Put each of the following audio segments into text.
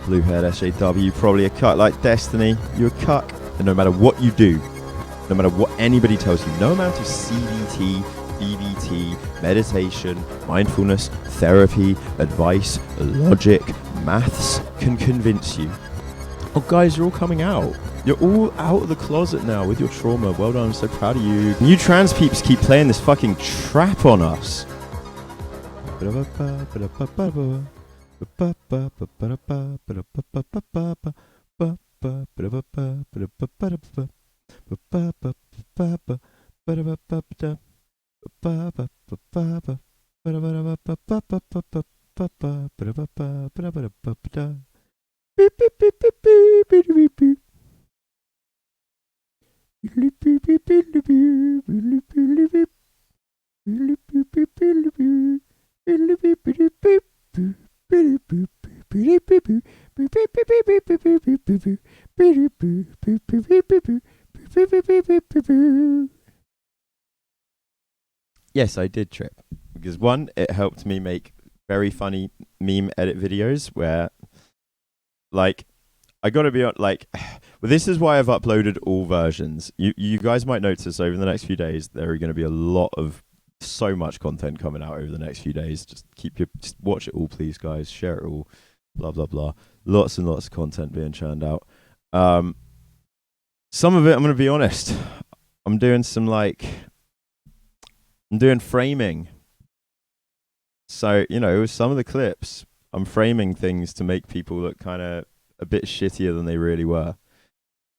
Bluehead SJW, probably a cuck like Destiny. You're a cuck. And no matter what you do, no matter what anybody tells you, no amount of CBT, BBT, meditation, mindfulness, therapy, advice, logic, maths can convince you. Oh, guys, you're all coming out. You're all out of the closet now with your trauma. Well done. I'm so proud of you. You trans peeps keep playing this fucking trap on us. Yes, I did trip. Because one, it helped me make very funny meme edit videos where, like, I gotta be like, well, this is why I've uploaded all versions. You guys might notice over the next few days there are going to be a lot of so much content coming out over the next few days. Just watch it all, please, guys. Share it all. Blah blah blah. Lots and lots of content being churned out. Some of it, I'm gonna be honest, I'm doing framing. So, some of the clips, I'm framing things to make people look kind of a bit shittier than they really were,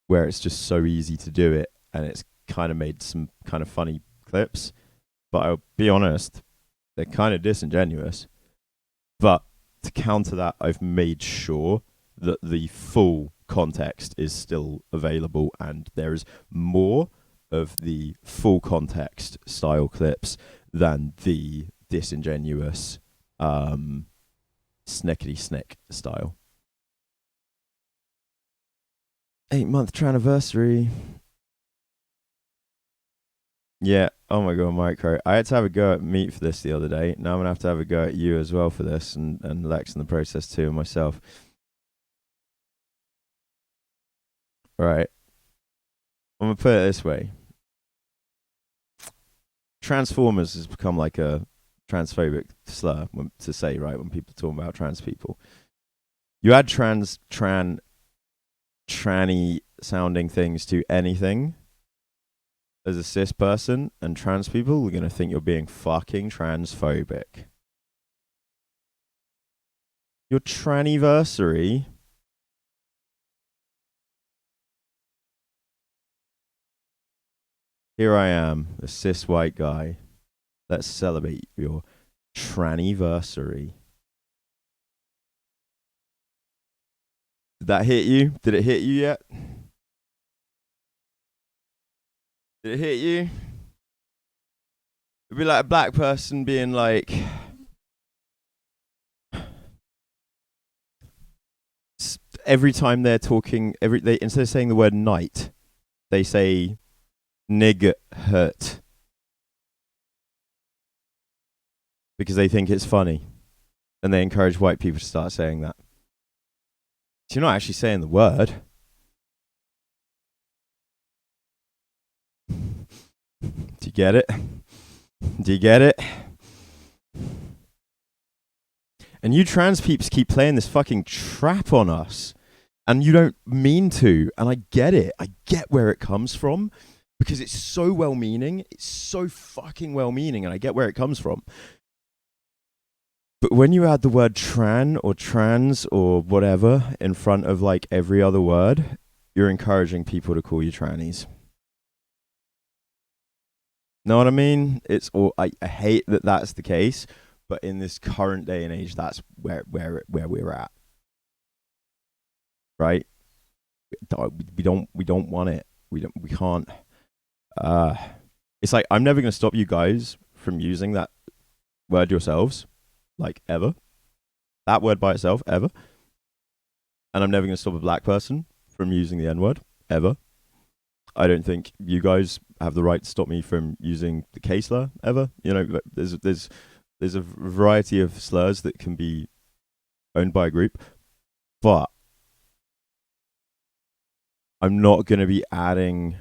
where it's just so easy to do it, and it's kind of made some kind of funny clips. But I'll be honest, they're kind of disingenuous. But to counter that, I've made sure that the full context is still available, and there is more of the full context style clips than the disingenuous snickety snick style. 8-month anniversary. Yeah. Oh my god, Micro. I had to have a go at Meat for this the other day. Now I'm gonna have to have a go at you as well for this, and Lex in the process too, and myself. Right. I'm gonna put it this way. Transformers has become like a transphobic slur to say, right, when people talk about trans people. You add tranny sounding things to anything as a cis person, and trans people are going to think you're being fucking transphobic. Your tranniversary. Here I am, a cis white guy. Let's celebrate your tranniversary. Did that hit you? Did it hit you yet? Did it hit you? It'd be like a black person being like, every time they're talking, instead of saying the word night, they say nig hurt. Because they think it's funny. And they encourage white people to start saying that. So you're not actually saying the word. Do you get it? Do you get it? And you trans peeps keep playing this fucking trap on us. And you don't mean to. And I get it. I get where it comes from. Because it's so well-meaning. It's so fucking well-meaning. And I get where it comes from. But when you add the word tran or trans or whatever in front of like every other word, you're encouraging people to call you trannies. Know what I mean? I hate that that's the case, but in this current day and age, that's where we're at. Right? We don't want it. We can't. It's like I'm never going to stop you guys from using that word yourselves. Like, ever. That word by itself, ever. And I'm never going to stop a black person from using the N-word, ever. I don't think you guys have the right to stop me from using the K slur, ever. There's a variety of slurs that can be owned by a group. But I'm not going to be adding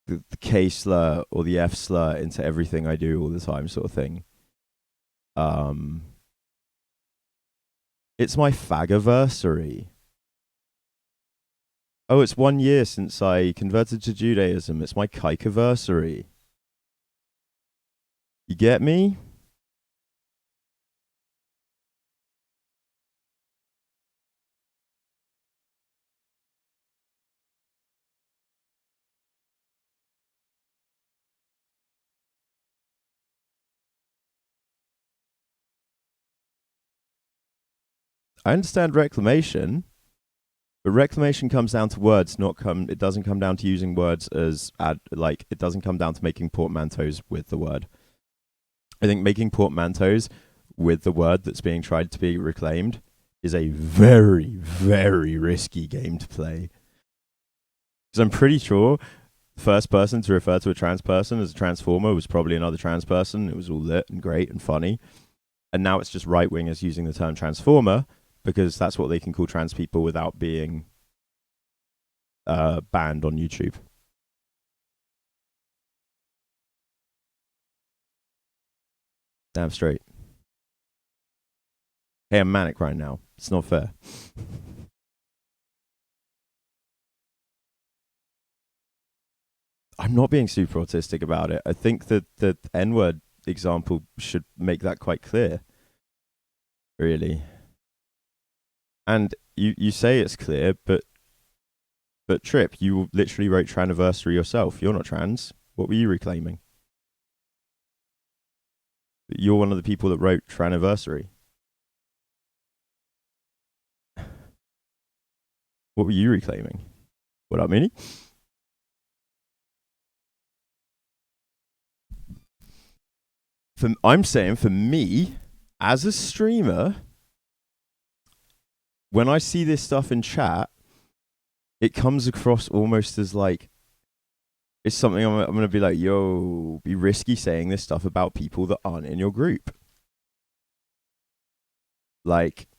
the K slur or the F slur into everything I do all the time, sort of thing. Um, it's my faggiversary. Oh, it's 1 year since I converted to Judaism. It's my kikeversary. You get me? I understand reclamation, but reclamation comes down to words, not come. It doesn't come down to using words as like. It doesn't come down to making portmanteaus with the word. I think making portmanteaus with the word that's being tried to be reclaimed is a very, very risky game to play. Because I'm pretty sure the first person to refer to a trans person as a transformer was probably another trans person. It was all lit and great and funny. And now it's just right wingers using the term transformer because that's what they can call trans people without being banned on YouTube. Damn straight. Hey, I'm manic right now. It's not fair. I'm not being super autistic about it. I think that the N word example should make that quite clear, really. And you say it's clear, but Trip, you literally wrote Traniversary yourself. You're not trans. What were you reclaiming? You're one of the people that wrote Traniversary. What were you reclaiming? What up, Mini? I'm saying for me, as a streamer, when I see this stuff in chat, it comes across almost as like it's something I'm going to be like, yo, be risky saying this stuff about people that aren't in your group. Like,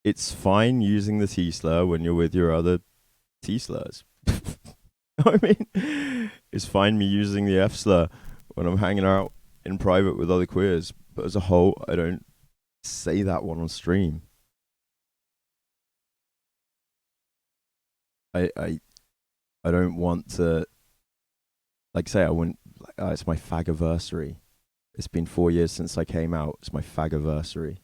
it's fine using the T slur when you're with your other T slurs. I mean, it's fine me using the F slur when I'm hanging out in private with other queers, but as a whole, I don't say that one on stream. I I I don't want to like say I wouldn't. It's my faggiversary. It's been 4 years since I came out. It's my faggiversary.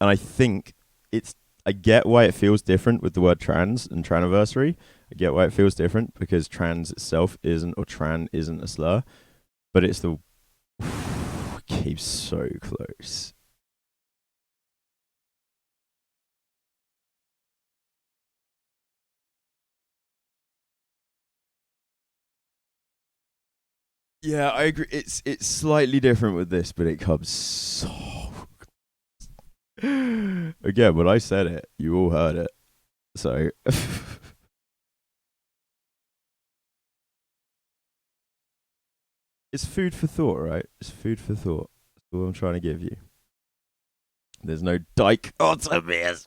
And I think it's. I get why it feels different with the word trans and traniversary. I get why it feels different because trans itself isn't or tran isn't a slur, but it's the keeps so close. Yeah, I agree. It's slightly different with this, but it comes so. Again, when I said it, you all heard it. So it's food for thought, right? It's food for thought. That's all I'm trying to give you. There's no dichotomies.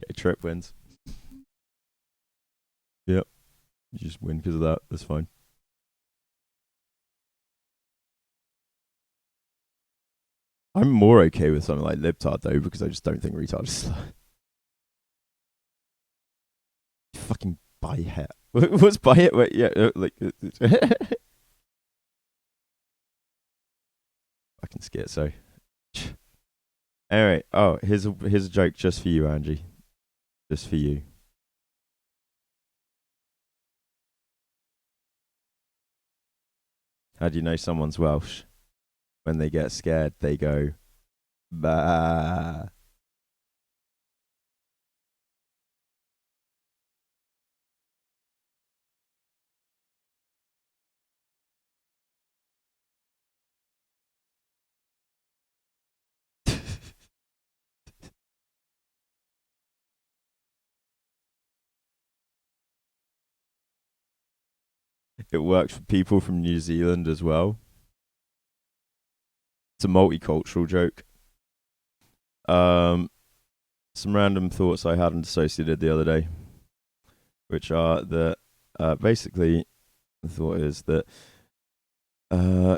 Okay, Trip wins. Yep. You just win because of that. That's fine. I'm more okay with something like libtard though because I just don't think retard is slur. Fucking buy het. What's buy it? Wait, yeah, like fucking schizo. Anyway, oh, here's a joke just for you, Angie. Just for you. How do you know someone's Welsh? When they get scared, they go bah. it works for people from New Zealand as well. It's a multicultural joke. Some random thoughts I had on Dissociated the other day, which are that basically the thought is that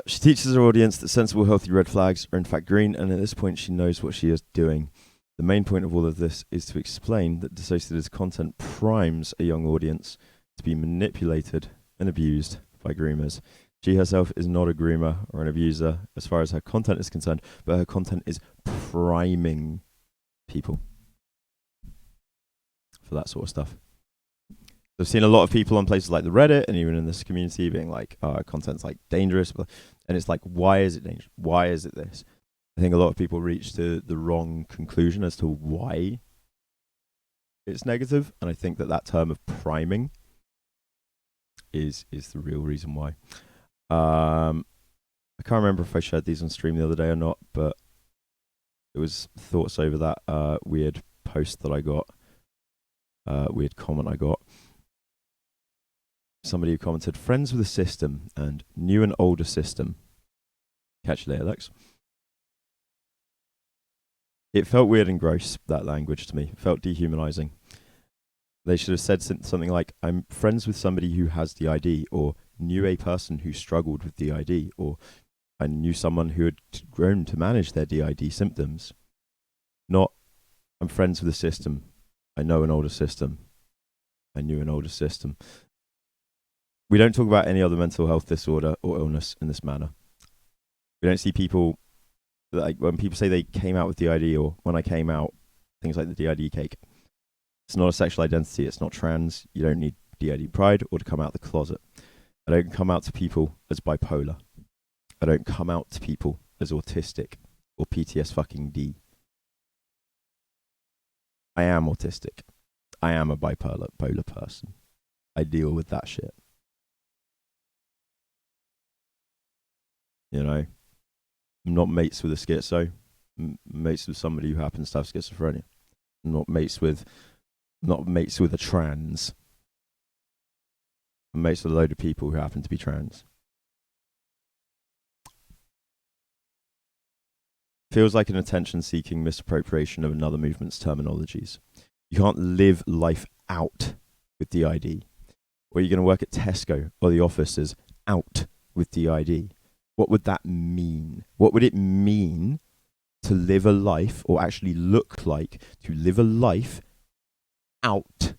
she teaches her audience that sensible, healthy red flags are in fact green, and at this point she knows what she is doing. The main point of all of this is to explain that Dissociated's content primes a young audience to be manipulated and abused by groomers. She herself is not a groomer or an abuser as far as her content is concerned, but her content is priming people for that sort of stuff. I've seen a lot of people on places like the Reddit and even in this community being like, content's like dangerous. And it's like, why is it dangerous? Why is it this? I think a lot of people reach to the wrong conclusion as to why it's negative. And I think that term of priming is the real reason why. I can't remember if I shared these on stream the other day or not, but it was thoughts over that weird post that I got, weird comment I got. Somebody who commented, friends with a system and new and older system. Catch you later, Lex. It felt weird and gross, that language to me. It felt dehumanizing. They should have said something like, I'm friends with somebody who has DID, or knew a person who struggled with DID, or I knew someone who had grown to manage their DID symptoms. Not, I'm friends with a system. I know an older system. I knew an older system. We don't talk about any other mental health disorder or illness in this manner. We don't see people, like when people say they came out with DID, or when I came out, things like the DID cake. It's not a sexual identity. It's not trans. You don't need DID pride or to come out the closet. I don't come out to people as bipolar. I don't come out to people as autistic or PTS fucking D. I am autistic. I am a bipolar person. I deal with that shit. You know, I'm not mates with a schizo. I'm mates with somebody who happens to have schizophrenia. I'm not mates with a trans. I'm mates with a load of people who happen to be trans. Feels like an attention-seeking misappropriation of another movement's terminologies. You can't live life out with DID. Or you're going to work at Tesco or the office as out with DID. What would that mean? What would it mean to live a life, or actually look like to live a life out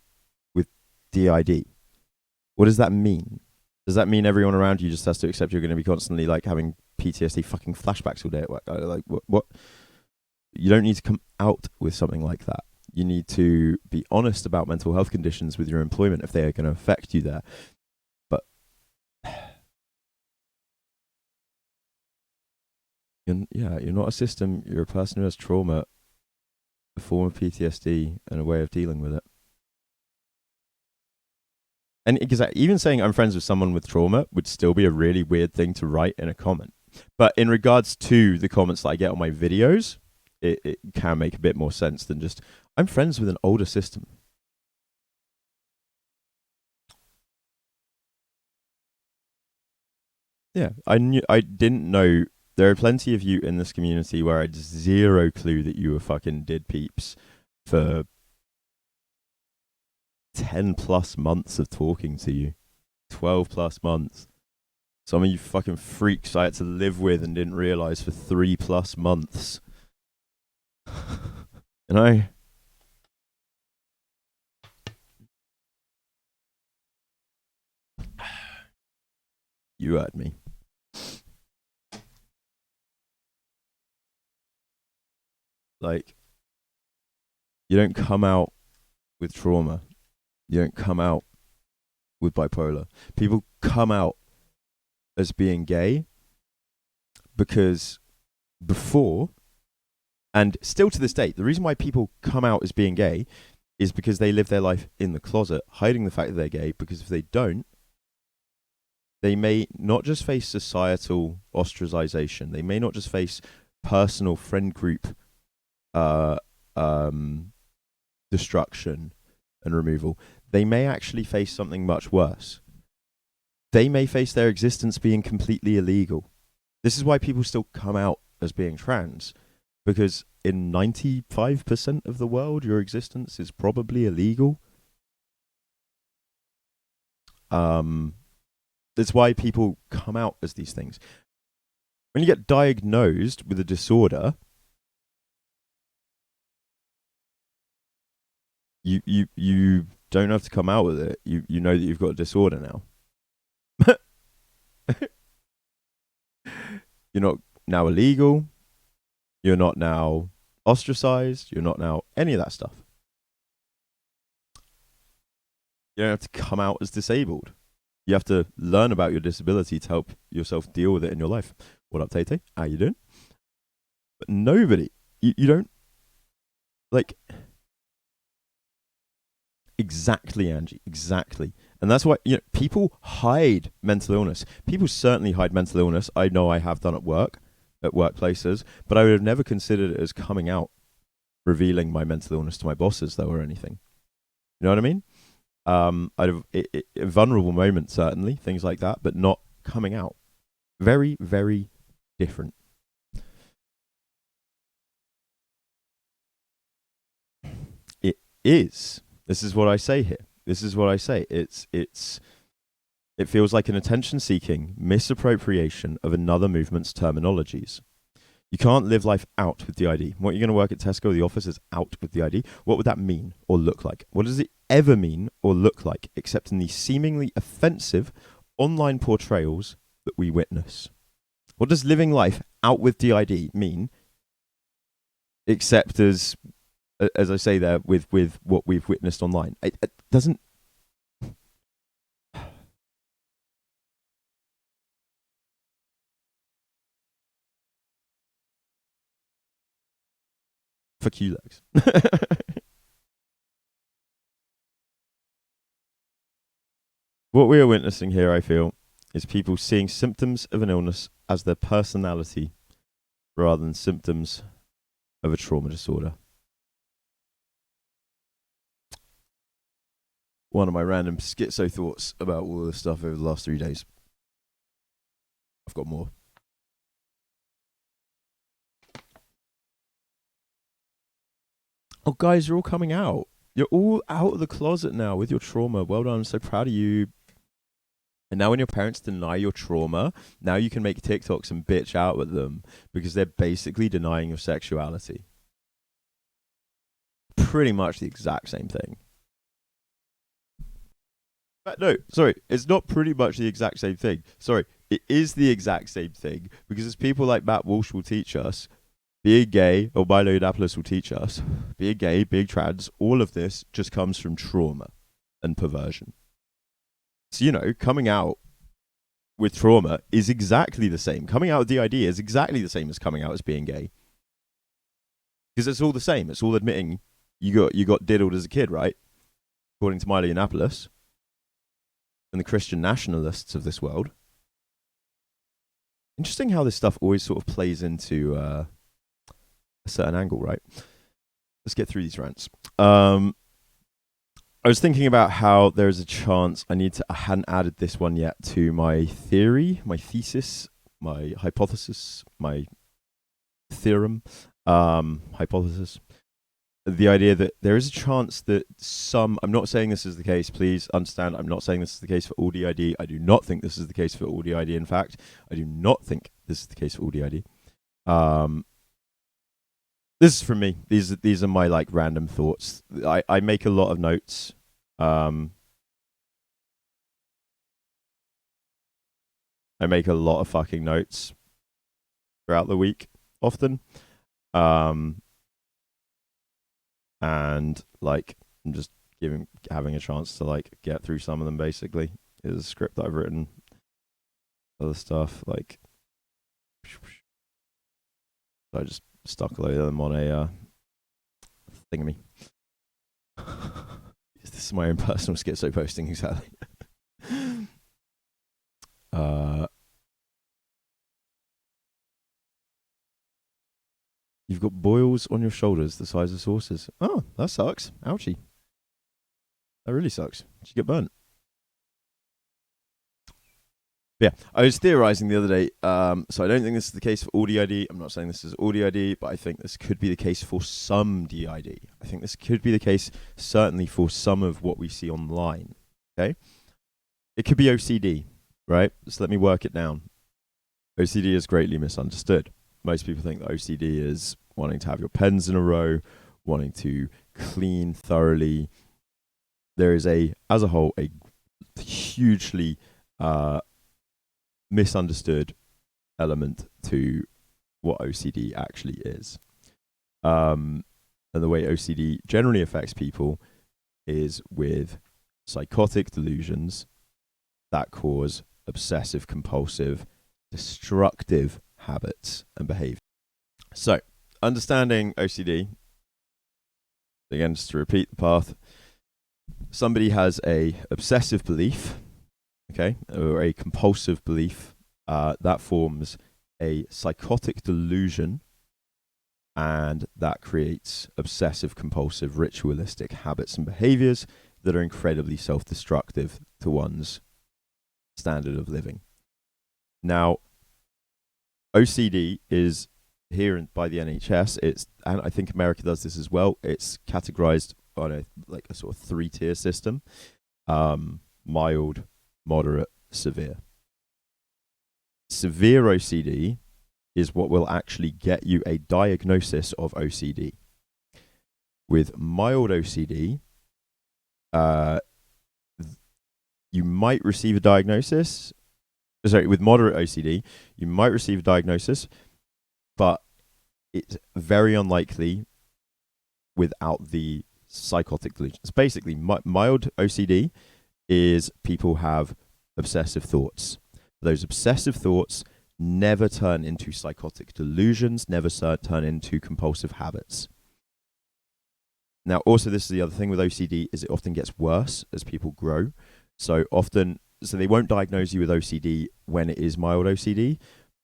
with DID? What does that mean? Does that mean everyone around you just has to accept you're going to be constantly like having PTSD fucking flashbacks all day at work? Like what? You don't need to come out with something like that. You need to be honest about mental health conditions with your employment if they are going to affect you there. But you're not a system. You're a person who has trauma, a form of PTSD, and a way of dealing with it. And because even saying I'm friends with someone with trauma would still be a really weird thing to write in a comment. But in regards to the comments that I get on my videos, it can make a bit more sense than just, I'm friends with an older system. Yeah, I didn't know. There are plenty of you in this community where I had zero clue that you were fucking did peeps for 10 plus months of talking to you. 12 plus months. Some of you fucking freaks I had to live with and didn't realize for 3 plus months. You know? You heard me. Like, you don't come out with trauma. You don't come out with bipolar. People come out as being gay because before, and still to this day, the reason why people come out as being gay is because they live their life in the closet, hiding the fact that they're gay, because if they don't, they may not just face societal ostracization, they may not just face personal friend group destruction and removal, they may actually face something much worse. they may face their existence being completely illegal. This is why people still come out as being trans, because in 95% of the world, your existence is probably illegal. That's why people come out as these things. When you get diagnosed with a disorder, you don't have to come out with it. You know that you've got a disorder now. You're not now illegal. You're not now ostracized. You're not now any of that stuff. You don't have to come out as disabled. You have to learn about your disability to help yourself deal with it in your life. What up, Tay? How you doing? But nobody, you don't, like, exactly, Angie, exactly. And that's why, people hide mental illness. People certainly hide mental illness. I know I have done at work, at workplaces, but I would have never considered it as coming out, revealing my mental illness to my bosses, though, or anything. You know what I mean? I'd have a vulnerable moment, certainly, things like that, but not coming out. Very, very different. It is. This is what I say here. This is what I say. It feels like an attention-seeking misappropriation of another movement's terminologies. You can't live life out with DID. What, you're going to work at Tesco, the office is out with DID? What would that mean or look like? What does it ever mean or look like, except in the seemingly offensive online portrayals that we witness? What does living life out with DID mean, except as I say there, with what we've witnessed online? It doesn't... Fuck you, Lex. What we are witnessing here, I feel, is people seeing symptoms of an illness as their personality rather than symptoms of a trauma disorder. One of my random schizo thoughts about all this stuff over the last 3 days. I've got more. Oh, guys, you're all coming out. You're all out of the closet now with your trauma. Well done. I'm so proud of you. And now when your parents deny your trauma, now you can make TikToks and bitch out at them because they're basically denying your sexuality. Pretty much the exact same thing. But no, sorry, it's not pretty much the exact same thing. Sorry, it is the exact same thing because as people like Matt Walsh will teach us, being gay, or Milo Yiannopoulos will teach us, being gay, being trans, all of this just comes from trauma and perversion. So, coming out with trauma is exactly the same. Coming out with DID is exactly the same as coming out as being gay. Because it's all the same. It's all admitting you got diddled as a kid, right? According to Milo Yiannopoulos and the Christian nationalists of this world. Interesting how this stuff always sort of plays into a certain angle, right? Let's get through these rants. I was thinking about how there's a chance I hadn't added this one yet to my theory, my thesis, my hypothesis, my theorem, hypothesis. The idea that there is a chance that I'm not saying this is the case, please understand, I'm not saying this is the case for all DID. I do not think this is the case for all DID. In fact, I do not think this is the case for all DID. This is from me. These are my like random thoughts. I make a lot of notes. I make a lot of fucking notes throughout the week, often. And like I'm just having a chance to like get through some of them. Basically, it's a script that I've written. Other stuff like I just stuck a load of them on a thingamy. This is my own personal schizo posting, exactly. You've got boils on your shoulders the size of saucers. Oh, that sucks. Ouchie. That really sucks. Did you get burnt? Yeah, I was theorizing the other day. So I don't think this is the case for all DID. I'm not saying this is all DID, but I think this could be the case for some DID. I think this could be the case certainly for some of what we see online. Okay, it could be OCD, right? So let me work it down. OCD is greatly misunderstood. Most people think that OCD is wanting to have your pens in a row, wanting to clean thoroughly. There is as a whole, a hugely misunderstood element to what OCD actually is. And the way OCD generally affects people is with psychotic delusions that cause obsessive compulsive destructive habits and behavior. So, understanding OCD, again, just to repeat the path, somebody has a obsessive belief, okay, or a compulsive belief that forms a psychotic delusion, and that creates obsessive compulsive ritualistic habits and behaviors that are incredibly self-destructive to one's standard of living. Now, OCD is here by the NHS. And I think America does this as well. It's categorized on a sort of 3-tier system: mild, moderate, severe. Severe OCD is what will actually get you a diagnosis of OCD. With mild OCD, you might receive a diagnosis. Sorry, with moderate OCD, you might receive a diagnosis, but it's very unlikely without the psychotic delusions. Basically, mild OCD is people have obsessive thoughts. Those obsessive thoughts never turn into psychotic delusions, never turn into compulsive habits. Now, also, this is the other thing with OCD, is it often gets worse as people grow. So they won't diagnose you with OCD when it is mild OCD,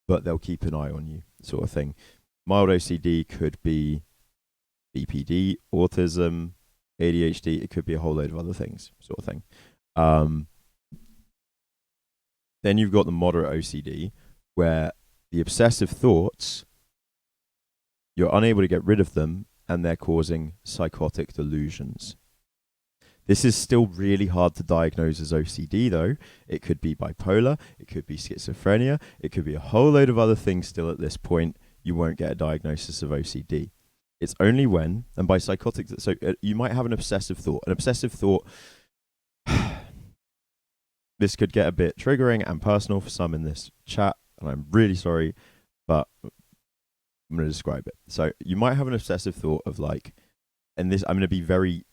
but they'll keep an eye on you, sort of thing. Mild OCD could be BPD, autism, ADHD. It could be a whole load of other things, sort of thing. Then you've got the moderate OCD, where the obsessive thoughts, you're unable to get rid of them, and they're causing psychotic delusions. This is still really hard to diagnose as OCD, though. It could be bipolar, it could be schizophrenia, it could be a whole load of other things still at this point. You won't get a diagnosis of OCD. It's only when, and by psychotic, so you might have an obsessive thought. An obsessive thought, this could get a bit triggering and personal for some in this chat, and I'm really sorry, but I'm going to describe it. So you might have an obsessive thought of and this, I'm going to be very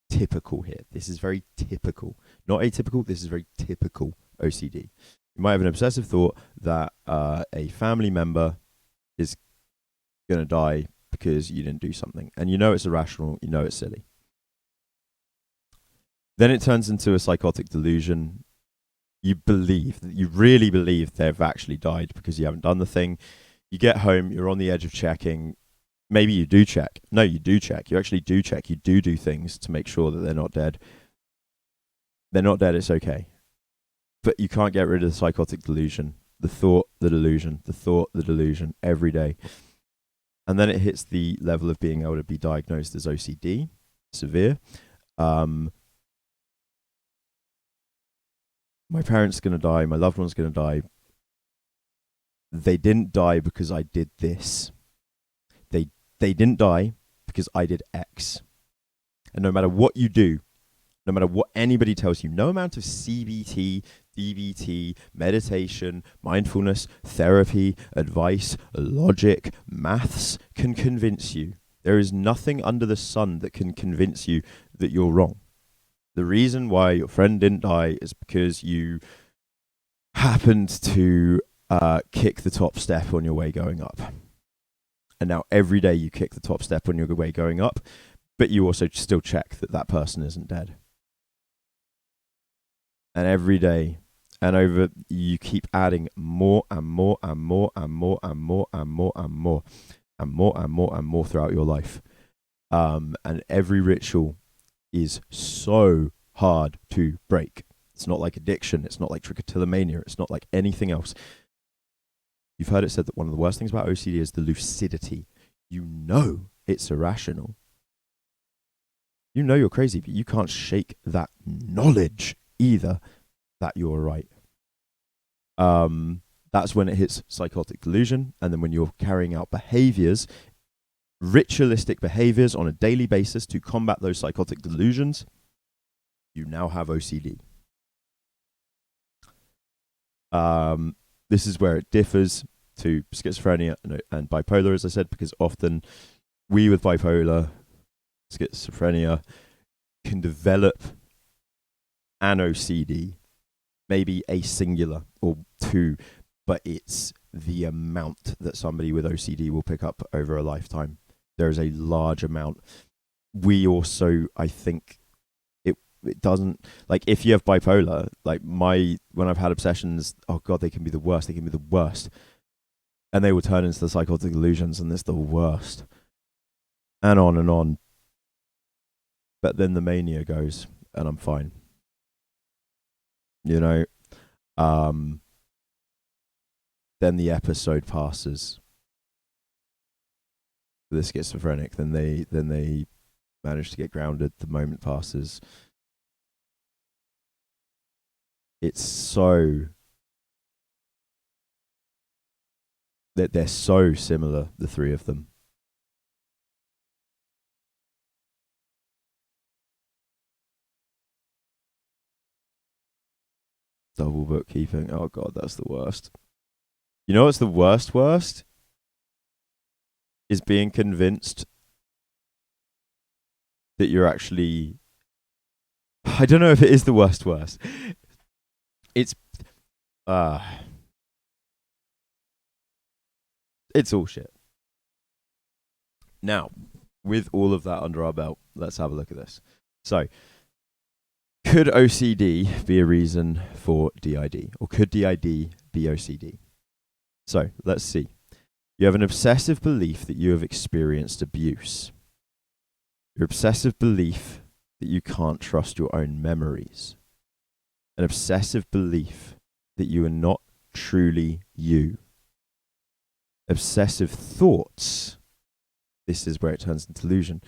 typical here. This is very typical, not atypical. This is very typical OCD. You might have an obsessive thought that a family member is going to die because you didn't do something, and you know it's irrational, you know it's silly. Then it turns into a psychotic delusion. You really believe they've actually died because you haven't done the thing. You get home, you're on the edge of checking. Maybe you do check. No, you do check. You actually do check. You do things to make sure that they're not dead. They're not dead, it's okay. But you can't get rid of the psychotic delusion. The thought, the delusion, the thought, the delusion, every day. And then it hits the level of being able to be diagnosed as OCD, severe. My parents are going to die. My loved one's going to die. They didn't die because I did this. They didn't die because I did X. And no matter what you do, no matter what anybody tells you, no amount of CBT, DBT, meditation, mindfulness, therapy, advice, logic, maths can convince you. There is nothing under the sun that can convince you that you're wrong. The reason why your friend didn't die is because you happened to kick the top step on your way going up. And now every day you kick the top step on your way going up, but you also still check that that person isn't dead. And every day and over, you keep adding more and more and more and more and more and more and more and more and more and more throughout your life. And every ritual is so hard to break. It's not like addiction. It's not like trichotillomania. It's not like anything else. You've heard it said that one of the worst things about OCD is the lucidity. You know it's irrational. You know you're crazy, but you can't shake that knowledge either that you're right. That's when it hits psychotic delusion. And then when you're carrying out behaviors, ritualistic behaviors on a daily basis to combat those psychotic delusions, you now have OCD. This is where it differs to schizophrenia and bipolar, as I said, because often we with bipolar, schizophrenia, can develop an OCD, maybe a singular or two, but it's the amount that somebody with OCD will pick up over a lifetime. There is a large amount. We also, I think, it doesn't, like, if you have bipolar, like when I've had obsessions, oh God, they can be the worst. They can be the worst. And they will turn into the psychotic delusions, and it's the worst. And on and on. But then the mania goes, and I'm fine. You know? Then the episode passes. The schizophrenic, then they manage to get grounded. The moment passes. It's so that they're so similar, the three of them. Double bookkeeping. Oh God, that's the worst. You know what's the worst? Is being convinced that you're actually, I don't know if it is the worst. It's it's all shit. Now, with all of that under our belt, let's have a look at this. So, could OCD be a reason for DID? Or could DID be OCD? So, let's see. You have an obsessive belief that you have experienced abuse. Your obsessive belief that you can't trust your own memories. An obsessive belief that you are not truly you. Obsessive thoughts. This is where it turns into delusion.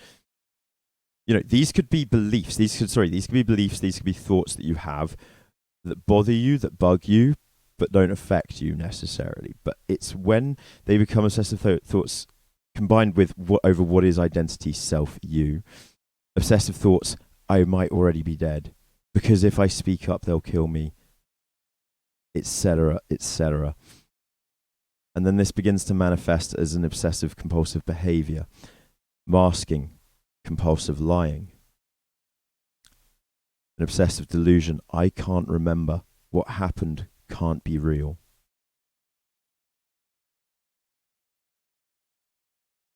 You know, these could be beliefs. These could be beliefs. These could be thoughts that you have that bother you, that bug you, but don't affect you necessarily. But it's when they become obsessive thoughts combined with what is identity, self, you. Obsessive thoughts, I might already be dead because if I speak up, they'll kill me, etc., etc. And then this begins to manifest as an obsessive compulsive behavior, masking, compulsive lying. An obsessive delusion, I can't remember. What happened can't be real.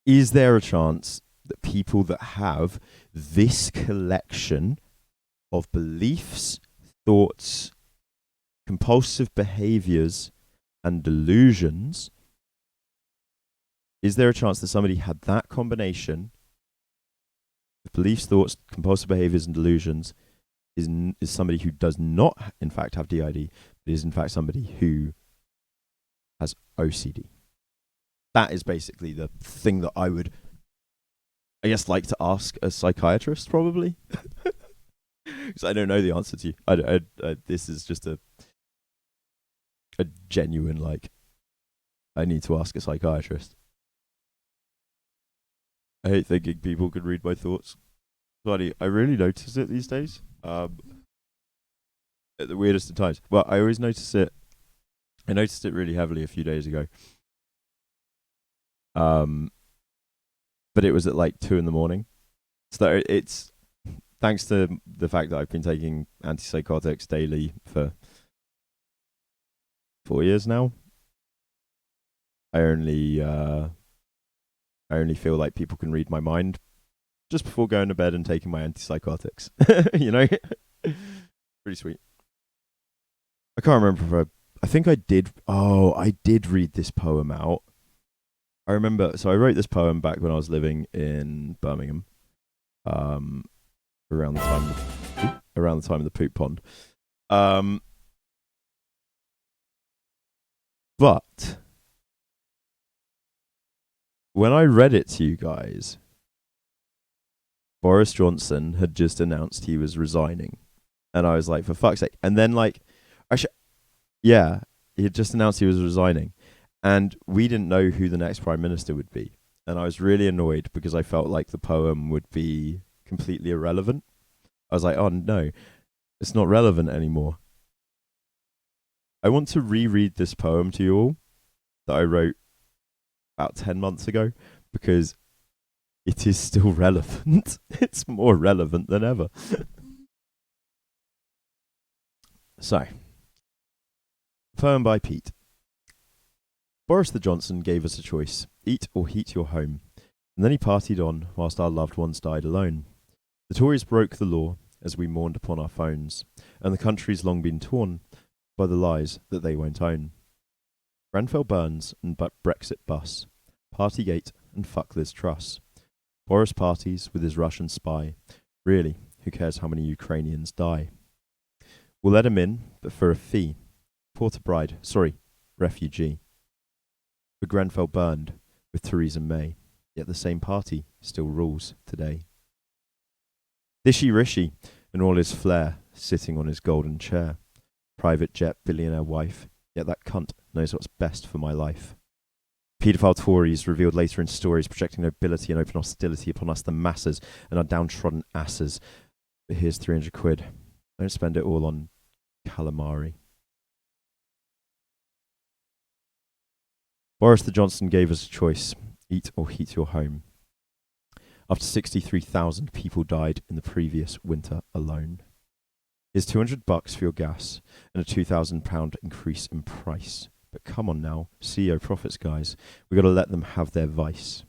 Is there a chance that people that have this collection of beliefs, thoughts, compulsive behaviors, and delusions, is there a chance that somebody had that combination of beliefs, thoughts, compulsive behaviors, and delusions is somebody who does not, in fact, have DID, but is, in fact, somebody who has OCD? That is basically the thing that I would, I guess, like to ask a psychiatrist, probably. Because I don't know the answer to you. This is just a genuine, like, I need to ask a psychiatrist. I hate thinking people could read my thoughts. Bloody, I really notice it these days. At the weirdest of times. Well, I always notice it. I noticed it really heavily a few days ago. But it was at like 2 a.m. So it's thanks to the fact that I've been taking antipsychotics daily for 4 years now. I only feel like people can read my mind just before going to bed and taking my antipsychotics. You know, pretty sweet. I can't remember if I think I did. Oh, I did read this poem out. I remember. So I wrote this poem back when I was living in Birmingham, around the time of the poop pond. Um, but when I read it to you guys, Boris Johnson had just announced he was resigning, and I was like, for fuck's sake! And then like, yeah, he had just announced he was resigning, and we didn't know who the next prime minister would be, and I was really annoyed because I felt like the poem would be completely irrelevant. I was like, oh no, it's not relevant anymore. I want to reread this poem to you all that I wrote about 10 months ago because it is still relevant. It's more relevant than ever. So, poem by Pete. Boris the Johnson gave us a choice: eat or heat your home. And then he partied on whilst our loved ones died alone. The Tories broke the law as we mourned upon our phones, and the country's long been torn by the lies that they won't own. Grenfell burns and Brexit bus, Partygate and fuck Liz Truss. Boris parties with his Russian spy. Really, who cares how many Ukrainians die? We'll let him in, but for a fee. Refugee. But Grenfell burned with Theresa May, yet the same party still rules today. Dishy Rishi and all his flair, sitting on his golden chair. Private jet billionaire wife, yet that cunt knows what's best for my life. Paedophile Tories revealed later in stories projecting nobility and open hostility upon us, the masses, and our downtrodden asses. But here's 300 quid. Don't spend it all on calamari. Boris the Johnson gave us a choice: eat or heat your home. After 63,000 people died in the previous winter alone. Here's $200 for your gas and a £2,000 increase in price. But come on now, CEO profits, guys. We've got to let them have their vice.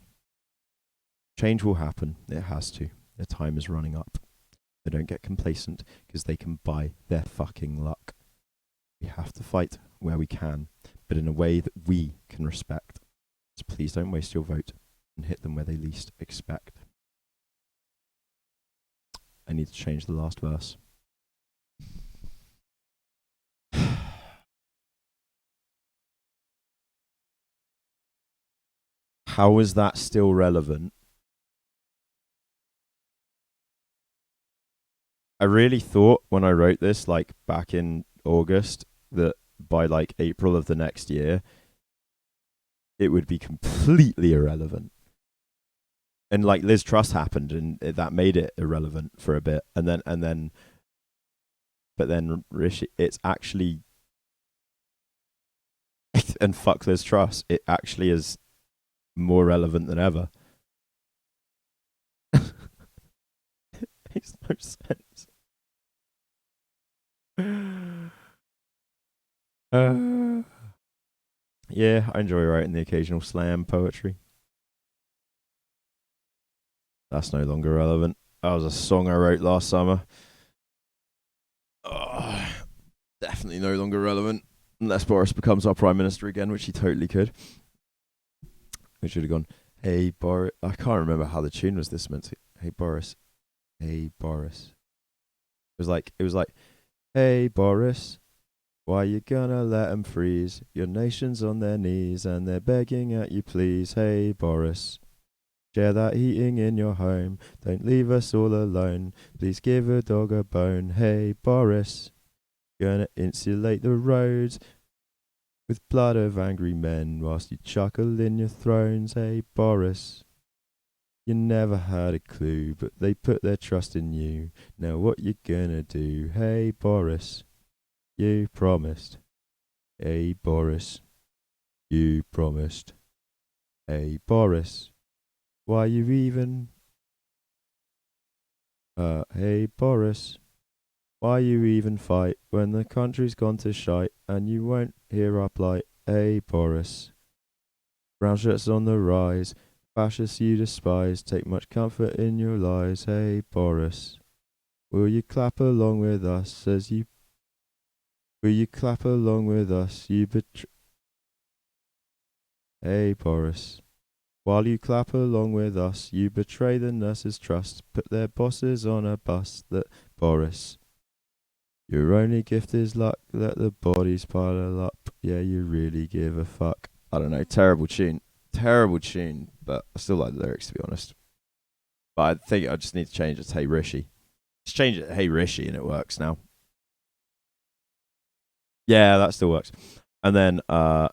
Change will happen. It has to. Their time is running up. They don't get complacent because they can buy their fucking luck. We have to fight where we can, but in a way that we can respect. So please don't waste your vote and hit them where they least expect. I need to change the last verse. How is that still relevant? I really thought when I wrote this, like back in August, that by like April of the next year, it would be completely irrelevant. And like Liz Truss happened, and that made it irrelevant for a bit, but then Rishi, it's actually, and fuck Liz Truss, it actually is more relevant than ever. Makes no sense. Yeah, I enjoy writing the occasional slam poetry. That's no longer relevant. That was a song I wrote last summer. Oh, definitely no longer relevant. Unless Boris becomes our prime minister again, which he totally could. We should have gone, hey Boris. I can't remember how the tune was this meant to. Hey Boris. Hey Boris. It was like, hey Boris. Why you gonna let 'em freeze? Your nation's on their knees and they're begging at you please. Hey Boris. Share that heating in your home. Don't leave us all alone. Please give a dog a bone. Hey Boris. Gonna insulate the roads with blood of angry men whilst you chuckle in your thrones. Hey Boris. You never had a clue, but they put their trust in you. Now what you gonna do? Hey Boris. You promised. Hey Boris. You promised. Hey Boris. Why you even... hey Boris. Why you even fight when the country's gone to shite and you won't hear our plight? Hey Boris. Brown shirts on the rise. Fascists you despise. Take much comfort in your lies. Hey Boris. Will you clap along with us as you... Will you clap along with us? You betray... Hey Boris. While you clap along with us, you betray the nurses' trust. Put their bosses on a bus that Boris. Your only gift is luck. Let the bodies pile up. Yeah, you really give a fuck. I don't know. Terrible tune. Terrible tune. But I still like the lyrics, to be honest. But I think I just need to change it to Hey Rishi. Just change it to Hey Rishi and it works now. Yeah, that still works. And then that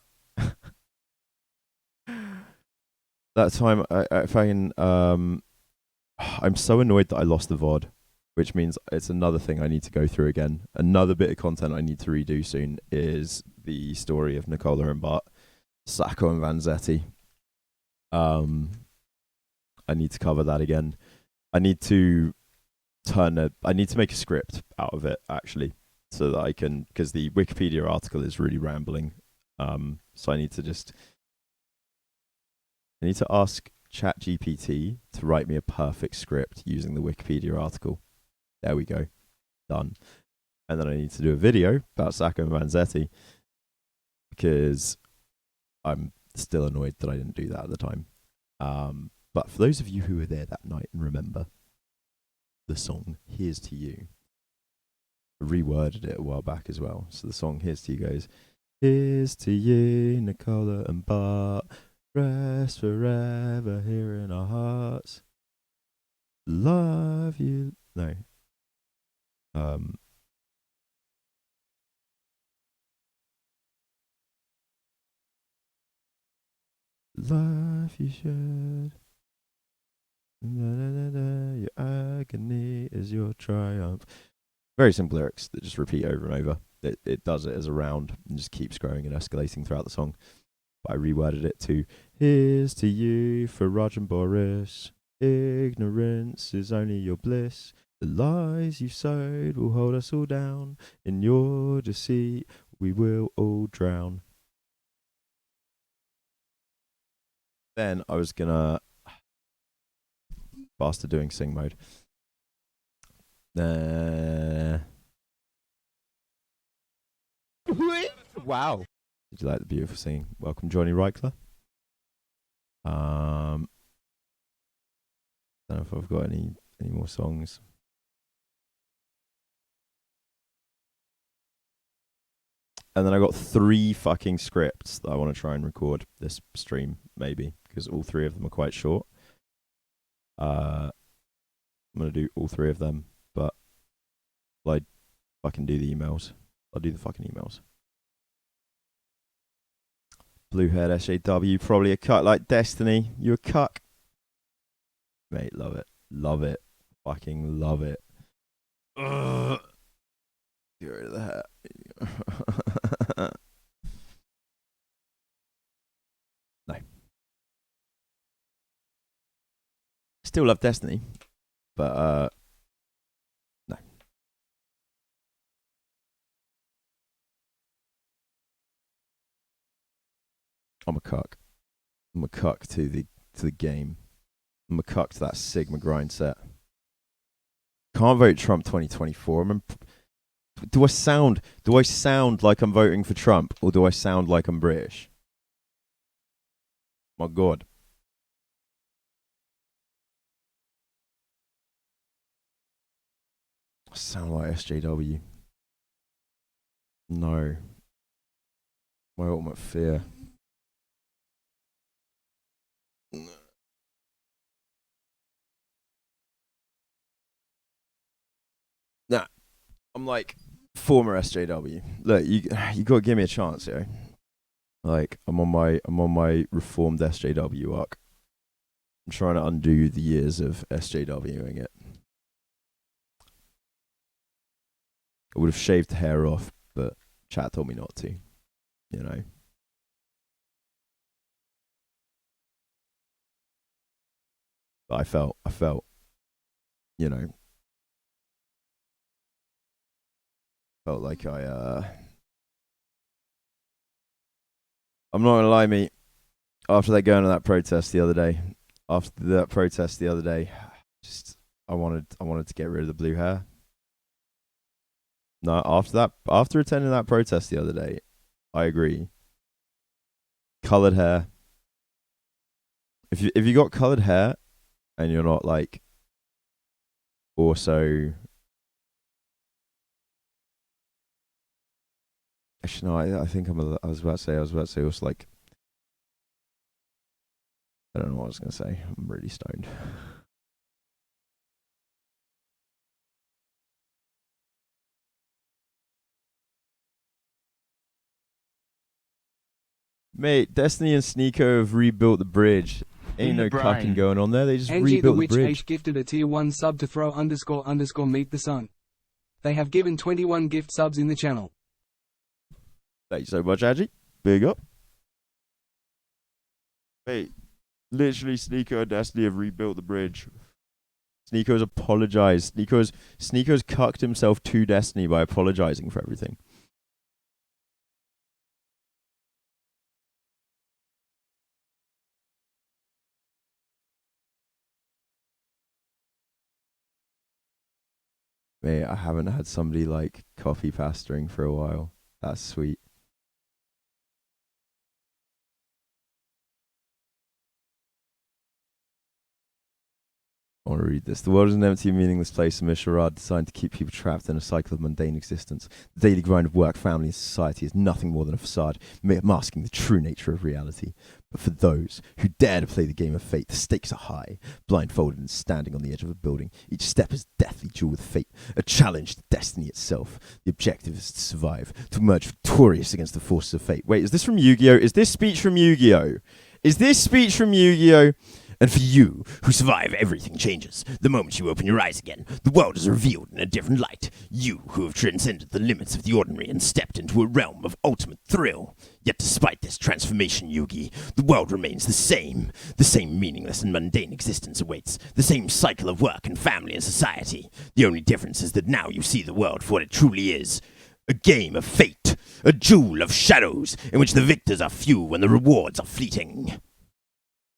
time I fucking I'm so annoyed that I lost the VOD, which means it's another thing I need to go through again. Another bit of content I need to redo soon is the story of Nicola and Bart, Sacco and Vanzetti. I need to cover that again. I need to I need to make a script out of it actually, so that I can, because the Wikipedia article is really rambling. So I need to ask ChatGPT to write me a perfect script using the Wikipedia article. There we go. Done. And then I need to do a video about Sacco and Vanzetti because I'm still annoyed that I didn't do that at the time. But for those of you who were there that night and remember the song Here's to You, I reworded it a while back as well. So the song Here's to You goes, here's to you, Nicola and Bart, rest forever here in our hearts. Love you. No. Life you should. Your agony is your triumph. Very simple lyrics that just repeat over and over. It does it as a round and just keeps growing and escalating throughout the song. But I reworded it to, here's to you for Raj and Boris. Ignorance is only your bliss. The lies you've sowed will hold us all down. In your deceit, we will all drown. Then I was gonna faster doing sing mode. Wow. Did you like the beautiful singing? Welcome, Johnny Reichler. Don't know if I've got any more songs. And then I got 3 fucking scripts that I want to try and record this stream, maybe, because all 3 of them are quite short. I'm gonna do all 3 of them, but I fucking do the emails. I'll do the fucking emails. Blue haired SJW, probably a cuck like Destiny. You a cuck? Mate, love it. Love it. Fucking love it. Ugh. Get rid of the hat. No. Still love Destiny, but no. I'm a cuck. I'm a cuck to the game. I'm a cuck to that Sigma grind set. Can't vote Trump 2024. Do I sound like I'm voting for Trump, or do I sound like I'm British? My God. I sound like SJW. No. My ultimate fear. Nah. I'm like former SJW. Look, you got to give me a chance here. Like I'm on my reformed SJW arc. I'm trying to undo the years of SJWing it. I would have shaved the hair off, but chat told me not to. You know. But I felt, you know, felt like I'm not gonna lie, mate. After they going to that protest the other day, just I wanted to get rid of the blue hair. No, after attending that protest the other day, I agree. Colored hair. If you got colored hair and you're not like also Actually, no, I think I was about to say also like, I don't know what I was gonna say. I'm really stoned. Mate, Destiny and Sneeko have rebuilt the bridge. Ain't no cucking going on there. They just Angie the rebuilt the Witch bridge. H gifted a tier 1 sub to throw __ meet the sun. They have given 21 gift subs in the channel. Thank you so much, Angie. Big up. Mate, literally Sneeko and Destiny have rebuilt the bridge. Sneeko's apologized. Sneeko's cucked himself to Destiny by apologizing for everything. Mate, I haven't had somebody like coffee pastoring for a while. That's sweet. I want to read this. The world is an empty, meaningless place, a charade designed to keep people trapped in a cycle of mundane existence. The daily grind of work, family, and society is nothing more than a facade, masking the true nature of reality. But for those who dare to play the game of fate, the stakes are high. Blindfolded and standing on the edge of a building, each step is a deathly duel with fate, a challenge to destiny itself. The objective is to survive, to emerge victorious against the forces of fate. Wait, is this from Yu-Gi-Oh? Is this speech from Yu-Gi-Oh? Is this speech from Yu-Gi-Oh? And for you, who survive, everything changes. The moment you open your eyes again, the world is revealed in a different light. You, who have transcended the limits of the ordinary and stepped into a realm of ultimate thrill. Yet despite this transformation, Yugi, the world remains the same. The same meaningless and mundane existence awaits. The same cycle of work and family and society. The only difference is that now you see the world for what it truly is. A game of fate. A duel of shadows, in which the victors are few and the rewards are fleeting.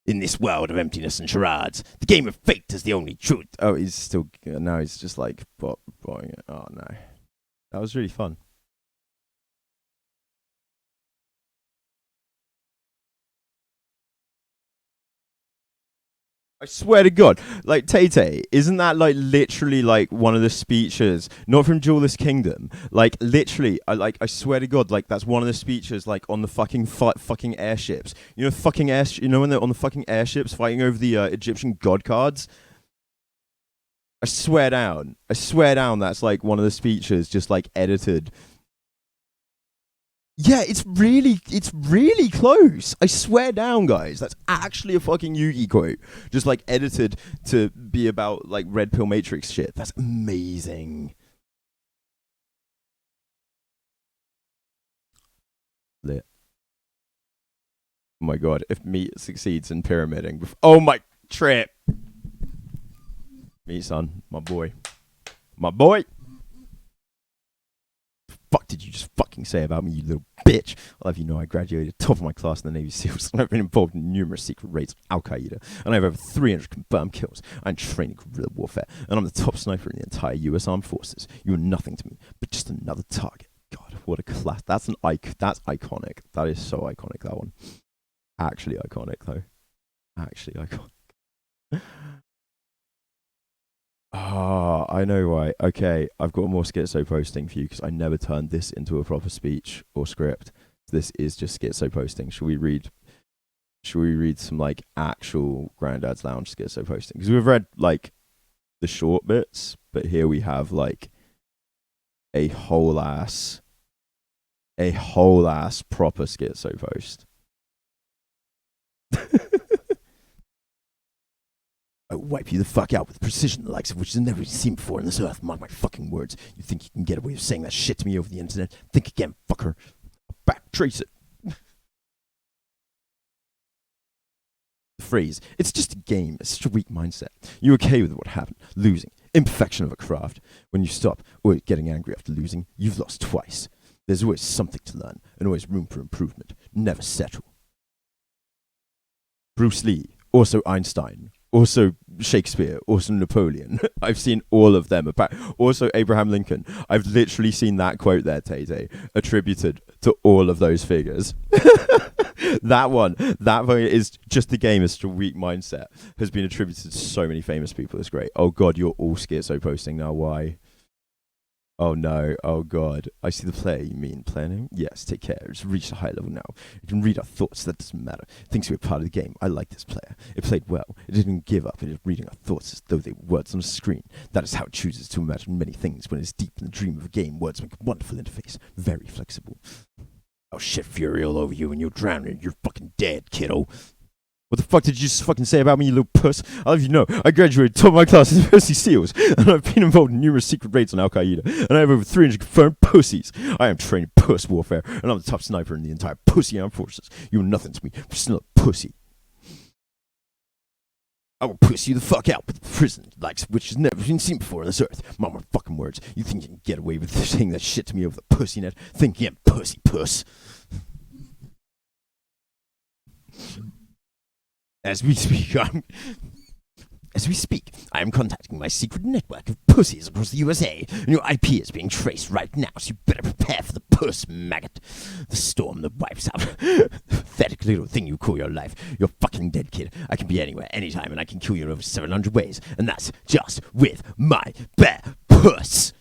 In this world of emptiness and charades, the game of fate is the only truth. Oh, he's still... Now he's just like... Boring it. Oh, no. That was really fun. I swear to God, like Tay, isn't that like literally like one of the speeches, not from Duelist Kingdom, like literally, I swear to God, like that's one of the speeches like on the fucking airships. You know when they're on the fucking airships fighting over the Egyptian god cards. I swear down, that's like one of the speeches just like edited. Yeah, it's really close. I swear down, guys. That's actually a fucking Yugi quote. Just like edited to be about like Red Pill Matrix shit. That's amazing. Lit. Oh my God. If Meat succeeds in pyramiding. Oh my trip. Meat, son. My boy. My boy. Fuck did you just fucking say about me, you little bitch? I'll have you know I graduated top of my class in the Navy SEALs, and I've been involved in numerous secret raids of Al-Qaeda, and I have over 300 confirmed kills. I'm training guerrilla warfare, and I'm the top sniper in the entire US Armed Forces. You are nothing to me, but just another target. God, what a class. That's iconic. That is so iconic, that one. Actually iconic, though. Actually iconic. Ah, I know why. Okay, I've got more schizo posting for you because I never turned this into a proper speech or script. This is just schizo posting. Should we read some like actual Grandads Lounge schizo posting? Because we've read like the short bits, but here we have like a whole ass proper schizo post. I wipe you the fuck out with precision, the likes of which has never been seen before on this earth. Mark my fucking words. You think you can get away with saying that shit to me over the internet? Think again, fucker. I'll back trace it. The phrase, it's just a game, it's such a weak mindset. You're okay with what happened, losing, imperfection of a craft. When you stop, or getting angry after losing, you've lost twice. There's always something to learn, and always room for improvement. Never settle. Bruce Lee, also Einstein, also Shakespeare, also Napoleon. I've seen all of them. Also Abraham Lincoln. I've literally seen that quote there, Tay, attributed to all of those figures. That one is just the game. It's such a weak mindset. Has been attributed to so many famous people. It's great. Oh God, you're all schizo posting now. Why? Oh no, oh god. I see the player, you mean planning? Yes, take care. It's reached a high level now. You can read our thoughts, that doesn't matter. Thinks we're part of the game. I like this player. It played well. It didn't give up. It is reading our thoughts as though they were words on a screen. That is how it chooses to imagine many things when it's deep in the dream of a game. Words make a wonderful interface. Very flexible. I'll shit fury all over you and you'll drown and you're fucking dead, kiddo. What the fuck did you just fucking say about me, you little puss? I'll have you know, I graduated top of my class in Percy SEALs, and I've been involved in numerous secret raids on Al Qaeda, and I have over 300 confirmed pussies. I am trained in puss warfare, and I'm the top sniper in the entire pussy armed forces. You're nothing to me, you're still a pussy. I will puss you the fuck out with prison, like which has never been seen before on this earth. Mark my fucking words. You think you can get away with saying that shit to me over the pussy net? Think again, pussy puss. As we speak, I am contacting my secret network of pussies across the USA, and your IP is being traced right now, so you better prepare for the puss maggot. The storm that wipes out pathetic little thing you call your life. You're fucking dead, kid. I can be anywhere, anytime, and I can kill you in over 700 ways, and that's just with my bare puss.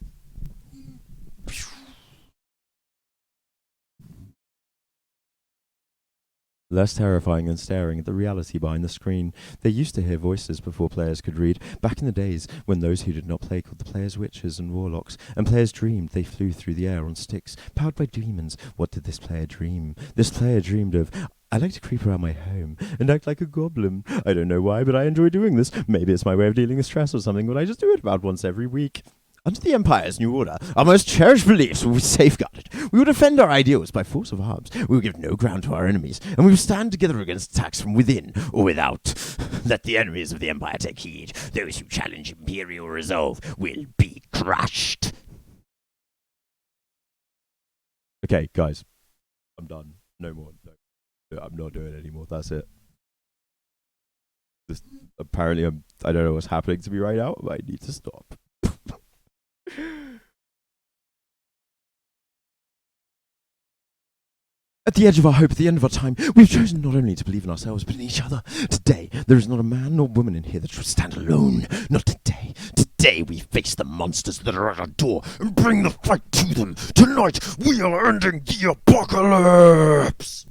Less terrifying than staring at the reality behind the screen. They used to hear voices before players could read, back in the days when those who did not play called the players witches and warlocks, and players dreamed they flew through the air on sticks, powered by demons. What did this player dream? This player dreamed of, I like to creep around my home and act like a goblin. I don't know why, but I enjoy doing this. Maybe it's my way of dealing with stress or something, but I just do it about once every week. Under the Empire's new order, our most cherished beliefs will be safeguarded. We will defend our ideals by force of arms. We will give no ground to our enemies, and we will stand together against attacks from within or without. Let the enemies of the Empire take heed. Those who challenge Imperial resolve will be crushed. Okay, guys. I'm done. No more. No, I'm not doing it anymore. That's it. Apparently, I don't know what's happening to me right now. I need to stop. At the edge of our hope, at the end of our time, we've chosen not only to believe in ourselves, but in each other. Today, there is not a man nor woman in here that should stand alone. Not today. Today, we face the monsters that are at our door and bring the fight to them. Tonight, we are ending the apocalypse.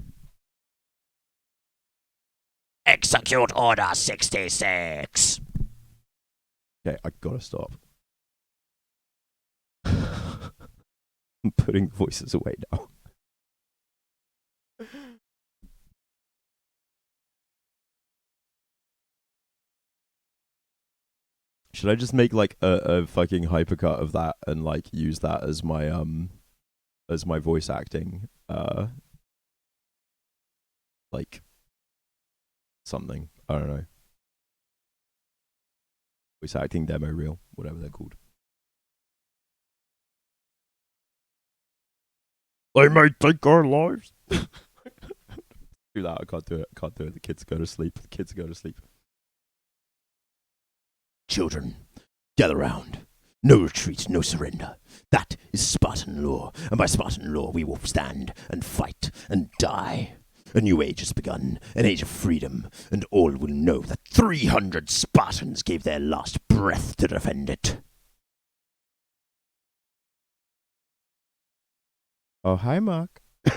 Execute Order 66. Okay, I gotta stop. I'm putting voices away now. Should I just make like a fucking hypercut of that and like use that as my voice acting like something? I don't know. Voice acting demo reel, whatever they're called. They may take our lives. Do that. I can't do it. I can't do it. The kids go to sleep. The kids go to sleep. Children, gather round. No retreat, no surrender. That is Spartan law, and by Spartan law we will stand and fight and die. A new age has begun, an age of freedom, and all will know that 300 Spartans gave their last breath to defend it. Oh, hi, Mark. Okay,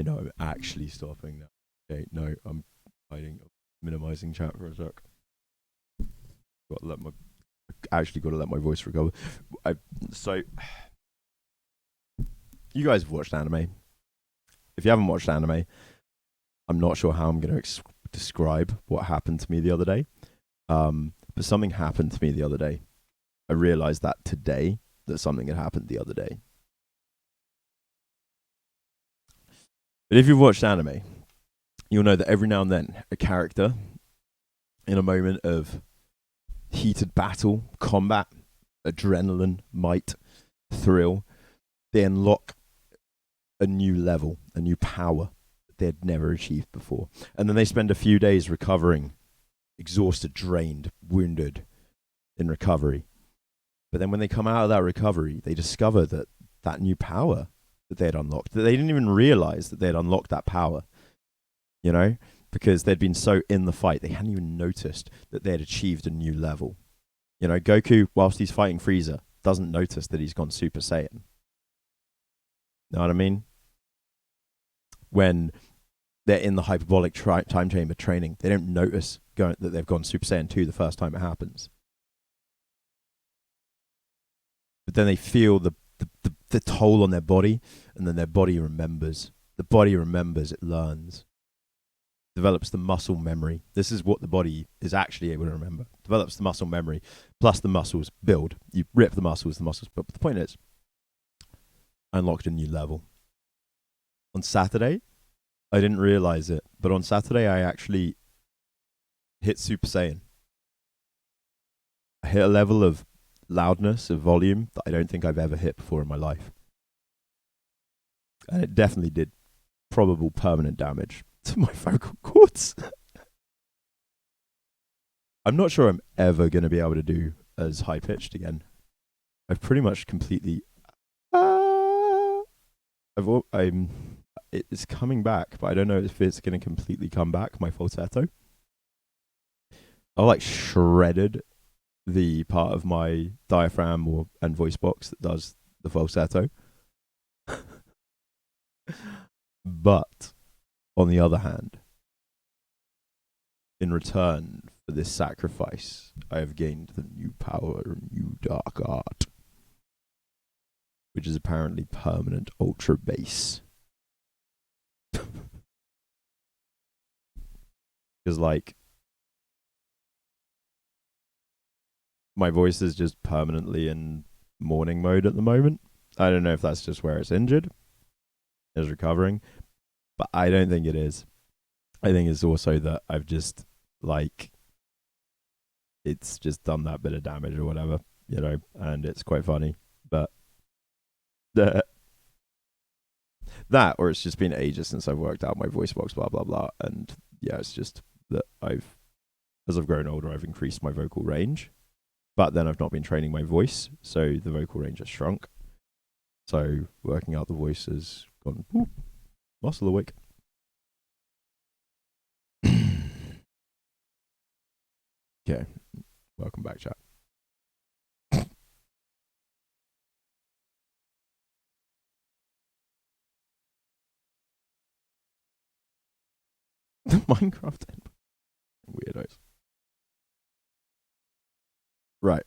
no, I'm actually stopping now. Okay, no, I'm hiding, minimizing chat for a sec. Actually got to let my voice recover. So, you guys have watched anime. If you haven't watched anime, I'm not sure how I'm going to describe what happened to me the other day. But something happened to me the other day. I realized that today, that something had happened the other day. But if you've watched anime, you'll know that every now and then a character, in a moment of heated battle, combat, adrenaline, might, thrill, they unlock a new level, a new power that they had never achieved before. And then they spend a few days recovering, exhausted, drained, wounded, in recovery. But then when they come out of that recovery, they discover that that new power that they had unlocked, that they didn't even realize that they had unlocked that power, you know, because they'd been so in the fight, they hadn't even noticed that they had achieved a new level, You know, Goku, whilst he's fighting Frieza, doesn't notice that he's gone Super Saiyan. Know what I mean? When they're in the hyperbolic time chamber training, they don't notice that they've gone Super Saiyan 2 the first time it happens. But then they feel the toll on their body, and then their body remembers. The body remembers, it learns. Develops the muscle memory. This is what the body is actually able to remember. Develops the muscle memory, plus the muscles build. You rip the muscles build. But the point is, I unlocked a new level. On Saturday, I didn't realize it, but on Saturday, I actually hit Super Saiyan. I hit a level of loudness, of volume, that I don't think I've ever hit before in my life. And it definitely did probable permanent damage to my vocal cords. I'm not sure I'm ever going to be able to do as high pitched again. I've pretty much completely. It's coming back, but I don't know if it's going to completely come back. My falsetto. I like shredded the part of my diaphragm and voice box that does the falsetto. But on the other hand, in return for this sacrifice, I have gained the new power, new dark art, which is apparently permanent ultra bass. Because, like, my voice is just permanently in morning mode at the moment. I don't know if that's just where it's injured, is recovering, but I don't think it is. I think it's also that I've just, like, it's just done that bit of damage or whatever, you know, and it's quite funny. But that, or it's just been ages since I've worked out my voice box, blah, blah, blah. And yeah, it's just that as I've grown older, I've increased my vocal range, but then I've not been training my voice, so the vocal range has shrunk. So working out the voice has gone, whoop, muscle awake. Okay, welcome back, chat. The Minecraft weirdos. Right.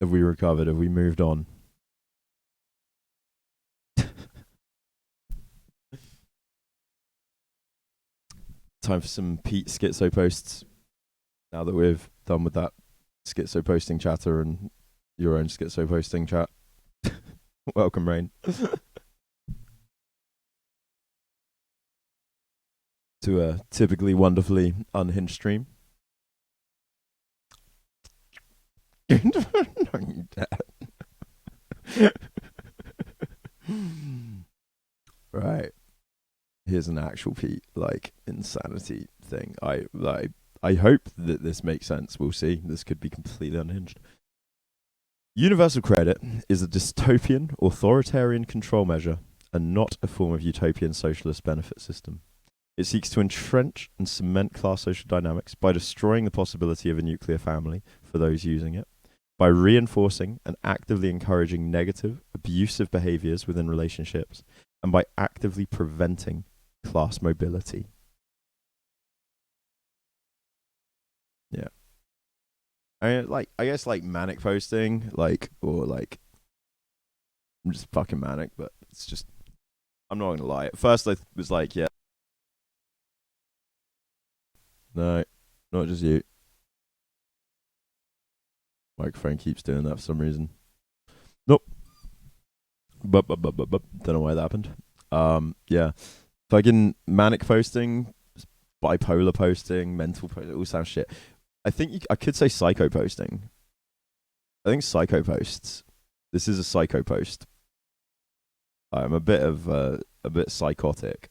Have we recovered? Have we moved on? Time for some Pete Schizo posts. Now that we've done with that Schizo posting chatter and your own Schizo posting chat. Welcome, Rain. To a typically wonderfully unhinged stream. Right. Here's an actual Pete, like, insanity thing. I hope that this makes sense. We'll see. This could be completely unhinged. Universal credit is a dystopian, authoritarian control measure and not a form of utopian socialist benefit system. It seeks to entrench and cement class social dynamics by destroying the possibility of a nuclear family for those using it, by reinforcing and actively encouraging negative, abusive behaviors within relationships, and by actively preventing class mobility. Yeah. I mean, like, I guess, like, manic posting, like, or, like, I'm just fucking manic, but it's just, I'm not gonna lie. At first, I was like, yeah. No, not just you. Microphone keeps doing that for some reason. Nope. Don't know why that happened. Yeah. Fucking manic posting, bipolar posting, mental posting, all sound shit. I think I could say psycho posting. I think psycho posts. This is a psycho post. I'm a bit psychotic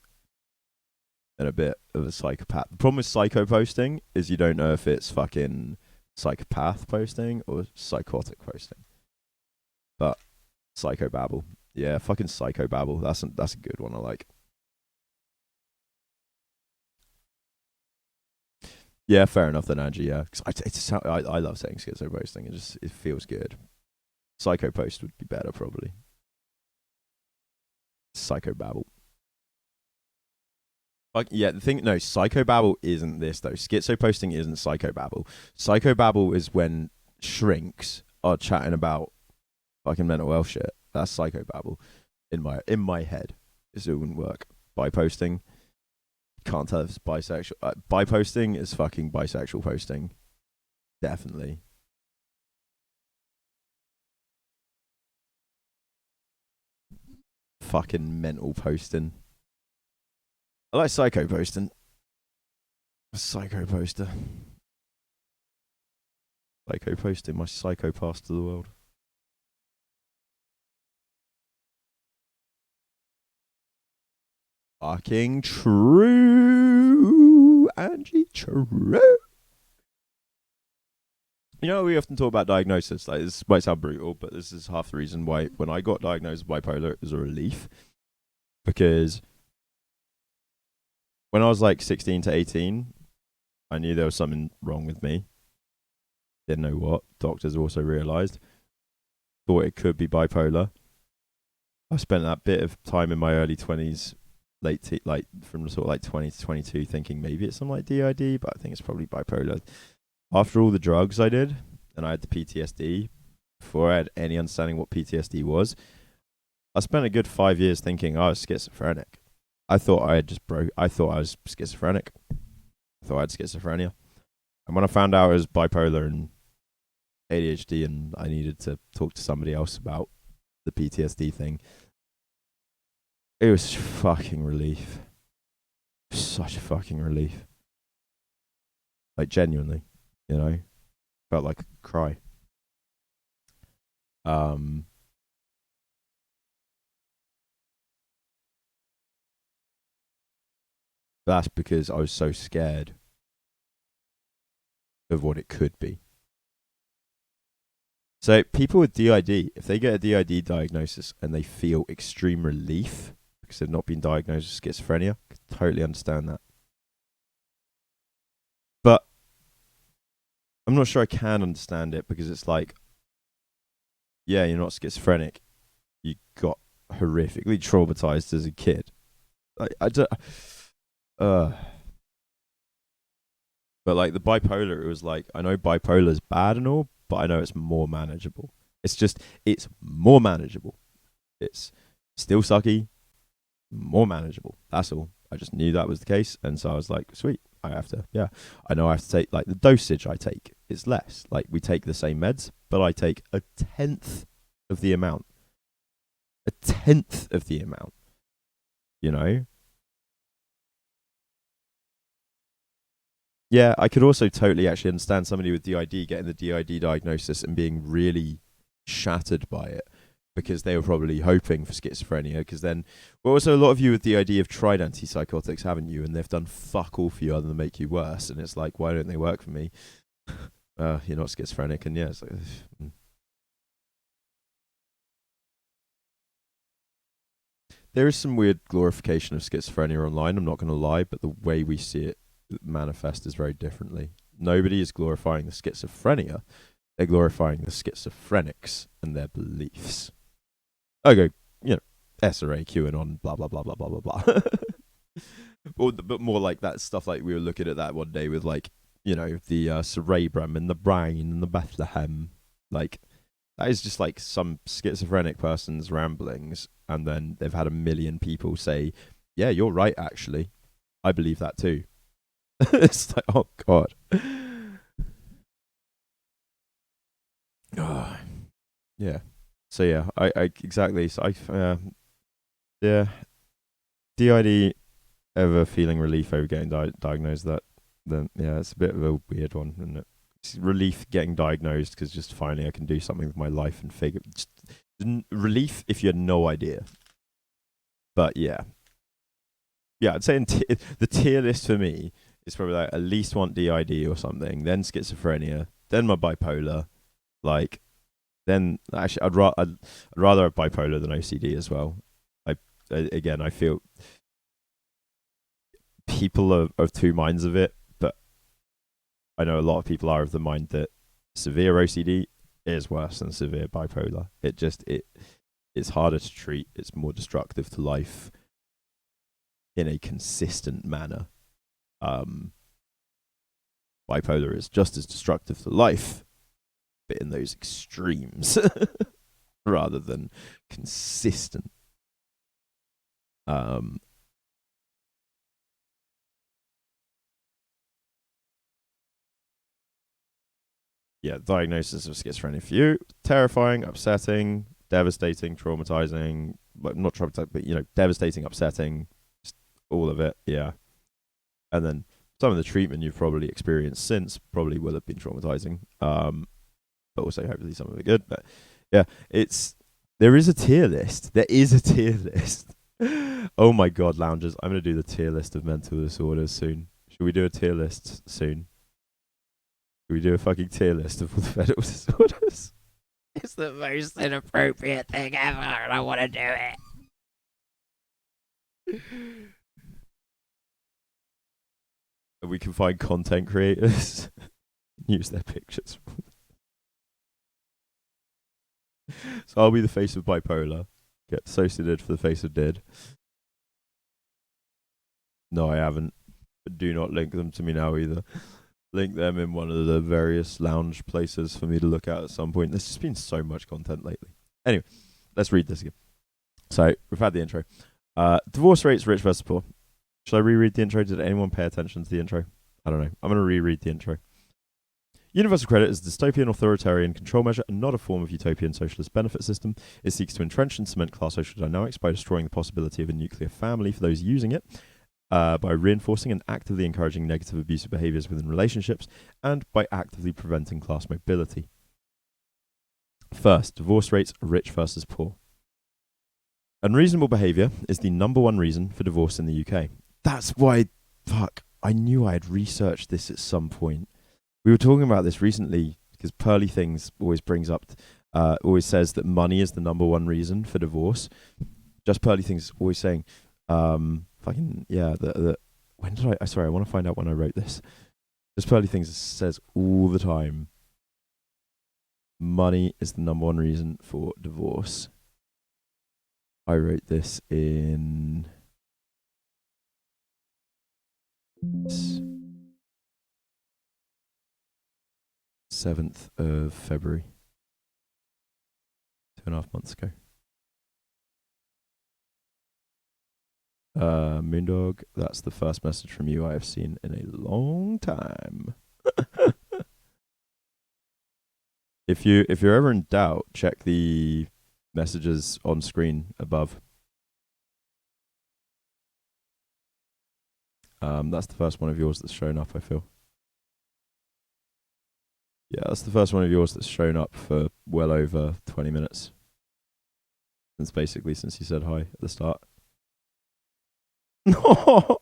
and a bit of a psychopath. The problem with psycho posting is you don't know if it's fucking psychopath posting or psychotic posting. But psychobabble. Yeah, fucking psychobabble. That's a good one I like. Yeah, fair enough then, Angie. Yeah, 'cause I love saying schizo posting. It feels good. Psycho post would be better probably. Psychobabble. Like, yeah, the thing, no, psychobabble isn't this though. Schizo posting isn't psychobabble. Psychobabble is when shrinks are chatting about fucking mental health shit. That's psychobabble in my head. This wouldn't work. Bi posting, can't tell if it's bisexual. Bi posting is fucking bisexual posting, definitely. Fucking mental posting. I like psycho posting. Psycho poster. Psycho posting my psycho pass to the world. Fucking true, Angie. True. You know, we often talk about diagnosis. Like, this might sound brutal, but this is half the reason why when I got diagnosed with bipolar, it was a relief. Because when I was like 16 to 18, I knew there was something wrong with me. Didn't know what. Doctors also realized. Thought it could be bipolar. I spent that bit of time in my early 20s, like from sort of like 20 to 22, thinking maybe it's something like DID, but I think it's probably bipolar. After all the drugs I did, and I had the PTSD, before I had any understanding what PTSD was, I spent a good 5 years thinking I was schizophrenic. I thought I had just broke. I thought I was schizophrenic. I thought I had schizophrenia. And when I found out I was bipolar and ADHD, and I needed to talk to somebody else about the PTSD thing, it was fucking relief. Such a fucking relief. Like, genuinely, you know, felt like a cry. Um, that's because I was so scared of what it could be. So people with DID, if they get a DID diagnosis and they feel extreme relief because they've not been diagnosed with schizophrenia, I can totally understand that. But I'm not sure I can understand it, because it's like, yeah, you're not schizophrenic. You got horrifically traumatized as a kid. I don't. Uh, but like the bipolar, it was like, I know bipolar is bad and all, but I know it's more manageable. It's more manageable. It's still sucky, more manageable. That's all. I just knew that was the case, and so I was like, sweet. I have to, yeah. I know I have to take, like, the dosage I take is less. Like, we take the same meds, but I take a tenth of the amount. A tenth of the amount. You know? Yeah, I could also totally actually understand somebody with DID getting the DID diagnosis and being really shattered by it, because they were probably hoping for schizophrenia. Because then, well, also a lot of you with DID have tried antipsychotics, haven't you? And they've done fuck all for you other than make you worse. And it's like, why don't they work for me? You're not schizophrenic, and yeah, it's like, there is some weird glorification of schizophrenia online. I'm not going to lie, but the way we see it manifest is very differently. Nobody is glorifying the schizophrenia. They're glorifying the schizophrenics and their beliefs. Okay, you know, SRA, QAnon, blah, blah, blah, blah, blah, blah, blah. But more like that stuff, like we were looking at that one day with, like, you know, the cerebrum and the brain and the Bethlehem. Like, that is just like some schizophrenic person's ramblings, and then they've had a million people say, yeah, you're right, actually. I believe that too. It's like, oh, God. Oh, yeah. So, yeah, I exactly. So, yeah. DID, ever feeling relief over getting diagnosed, that, then, yeah, it's a bit of a weird one, isn't it? It's relief getting diagnosed because just finally I can do something with my life and figure. Just, relief if you had no idea. But yeah, I'd say the tier list for me is probably like, at least want DID or something, then schizophrenia, then my bipolar, like, then actually I'd rather have bipolar than OCD as well. Again, I feel people are of two minds of it, but I know a lot of people are of the mind that severe OCD is worse than severe bipolar. It's harder to treat. It's more destructive to life in a consistent manner. Bipolar is just as destructive to life, but in those extremes rather than consistent. Yeah, diagnosis of schizophrenia for you: terrifying, upsetting, devastating, traumatizing. But not traumatizing, but devastating, upsetting, just all of it. Yeah, and then some of the treatment you've probably experienced since probably will have been traumatizing. But also hopefully some of it good. But yeah, there is a tier list. There is a tier list. Oh my god, loungers! I'm gonna do the tier list of mental disorders soon. Should we do a tier list soon? Should we do a fucking tier list of all the mental disorders? It's the most inappropriate thing ever, and I want to do it. And we can find content creators, use their pictures. So I'll be the face of bipolar. Get associated for the face of did. No, I haven't. But do not link them to me now either. Link them in one of the various lounge places for me to look at some point. There's just been so much content lately. Anyway, let's read this again. So we've had the intro. Divorce rates, rich versus poor. Should I reread the intro? Did anyone pay attention to the intro? I don't know. I'm going to reread the intro. Universal credit is a dystopian authoritarian control measure and not a form of utopian socialist benefit system. It seeks to entrench and cement class social dynamics by destroying the possibility of a nuclear family for those using it, by reinforcing and actively encouraging negative abusive behaviors within relationships, and by actively preventing class mobility. First, divorce rates, rich versus poor. Unreasonable behavior is the number one reason for divorce in the UK. That's why, I knew I had researched this at some point. We were talking about this recently because Pearly Things always brings up, always says that money is the number one reason for divorce. Just Pearly Things always saying, when did sorry, I want to find out when I wrote this. Just Pearly Things says all the time, money is the number one reason for divorce. I wrote this in 7th of February, 2.5 months ago. Moondog, that's the first message from you I have seen in a long time. If you're ever in doubt, check the messages on screen above. That's the first one of yours that's shown up, I feel. Yeah, that's the first one of yours that's shown up for well over 20 minutes. Since you said hi at the start. No!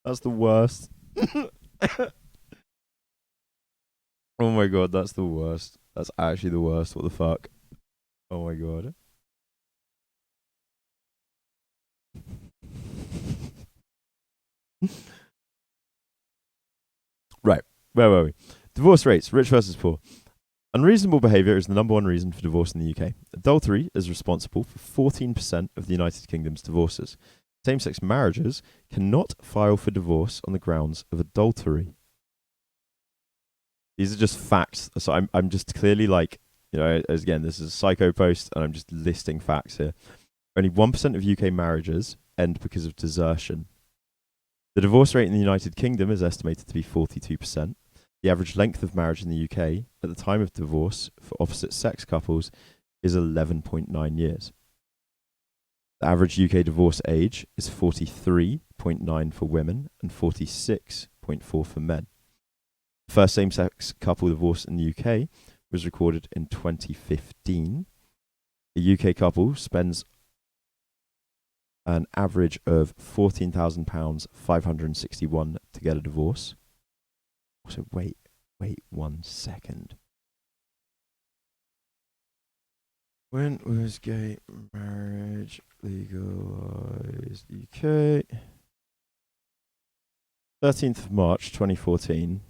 That's the worst. Oh my god, that's the worst. That's actually the worst. What the fuck? Oh my god. Right, where were we? Divorce rates, rich versus poor. Unreasonable behaviour is the number one reason for divorce in the UK. Adultery is responsible for 14% of the United Kingdom's divorces. Same-sex marriages cannot file for divorce on the grounds of adultery. These are just facts. So I'm just clearly again, this is a psycho post, and I'm just listing facts here. Only 1% of UK marriages end because of desertion. The divorce rate in the United Kingdom is estimated to be 42%. The average length of marriage in the UK at the time of divorce for opposite-sex couples is 11.9 years. The average UK divorce age is 43.9 for women and 46.4 for men. The first same-sex couple divorce in the UK was recorded in 2015. A UK couple spends an average of £14,000 561 to get a divorce. Also, wait 1 second. When was gay marriage legalized UK? 13th of March 2014.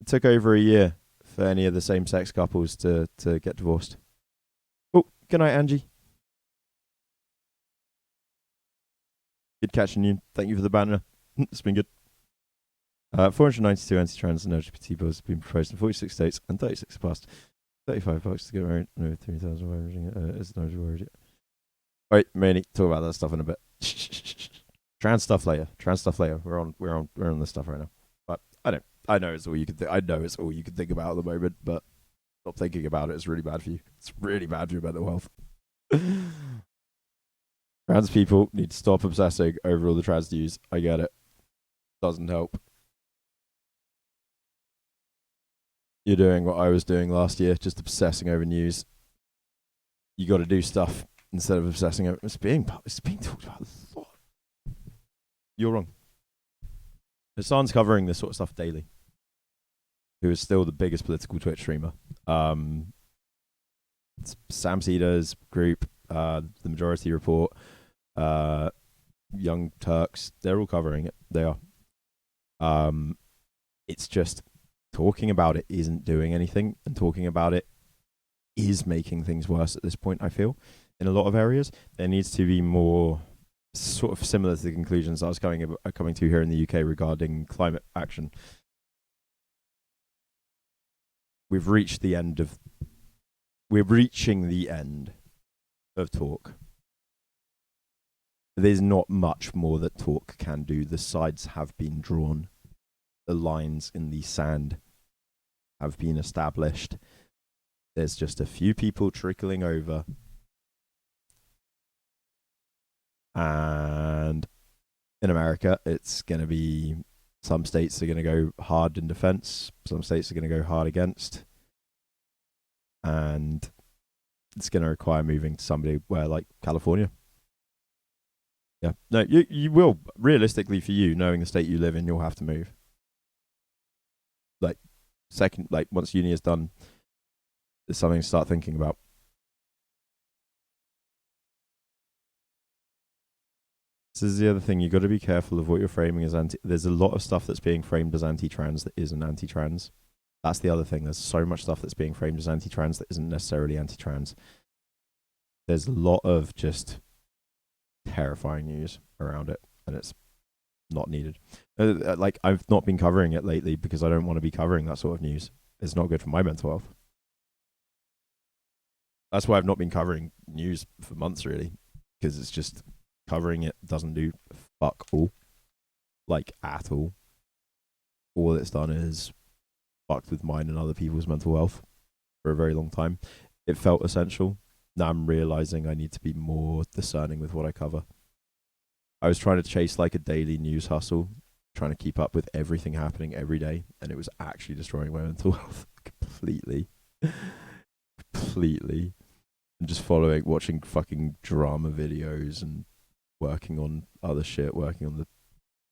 It took over a year for any of the same-sex couples to get divorced. Oh, good night, Angie. Good catching you. Thank you for the banner. It's been good. 492 anti-trans and LGBT bills have been proposed in 46 states and 36 passed. $35 to get married. No, 3,000 is no word. All right, Manny, talk about that stuff in a bit. Trans stuff later. Trans stuff later. We're on this stuff right now. But I know it's all you could I know it's all you could think about at the moment, but stop thinking about it. It's really bad for you. It's really bad for your mental health. Trans people need to stop obsessing over all the trans news. I get it. Doesn't help. You're doing what I was doing last year, just obsessing over news. You got to do stuff instead of obsessing over. It's being talked about a lot. You're wrong. Hassan's covering this sort of stuff daily. Who is still the biggest political Twitch streamer. It's Sam Cedar's group, the Majority Report, Young Turks. They're all covering it. They are. It's just talking about it isn't doing anything, and talking about it is making things worse at this point, I feel. In a lot of areas, there needs to be more, sort of similar to the conclusions I was coming to here in the UK regarding climate action. We're reaching the end of talk. There's not much more that talk can do. The sides have been drawn. The lines in the sand have been established. There's just a few people trickling over. And in America, it's going to be, some states are going to go hard in defense. Some states are going to go hard against. And it's going to require moving to somebody where, like California. Yeah. No, you will, realistically for you, knowing the state you live in, you'll have to move. Once uni is done, there's something to start thinking about. This is the other thing. You got to be careful of what you're framing as anti. There's a lot of stuff that's being framed as anti-trans that isn't anti-trans. That's the other thing. There's so much stuff that's being framed as anti-trans that isn't necessarily anti-trans. There's a lot of just terrifying news around it, and it's not needed. I've not been covering it lately because I don't want to be covering that sort of news. It's not good for my mental health. That's why I've not been covering news for months, really, because it's just covering it doesn't do fuck all, like at all. All it's done is fucked with mine and other people's mental health for a very long time. It felt essential. Now I'm realizing I need to be more discerning with what I cover. I was trying to chase like a daily news hustle, trying to keep up with everything happening every day, and it was actually destroying my mental health completely. And just watching fucking drama videos and working on other shit, working on the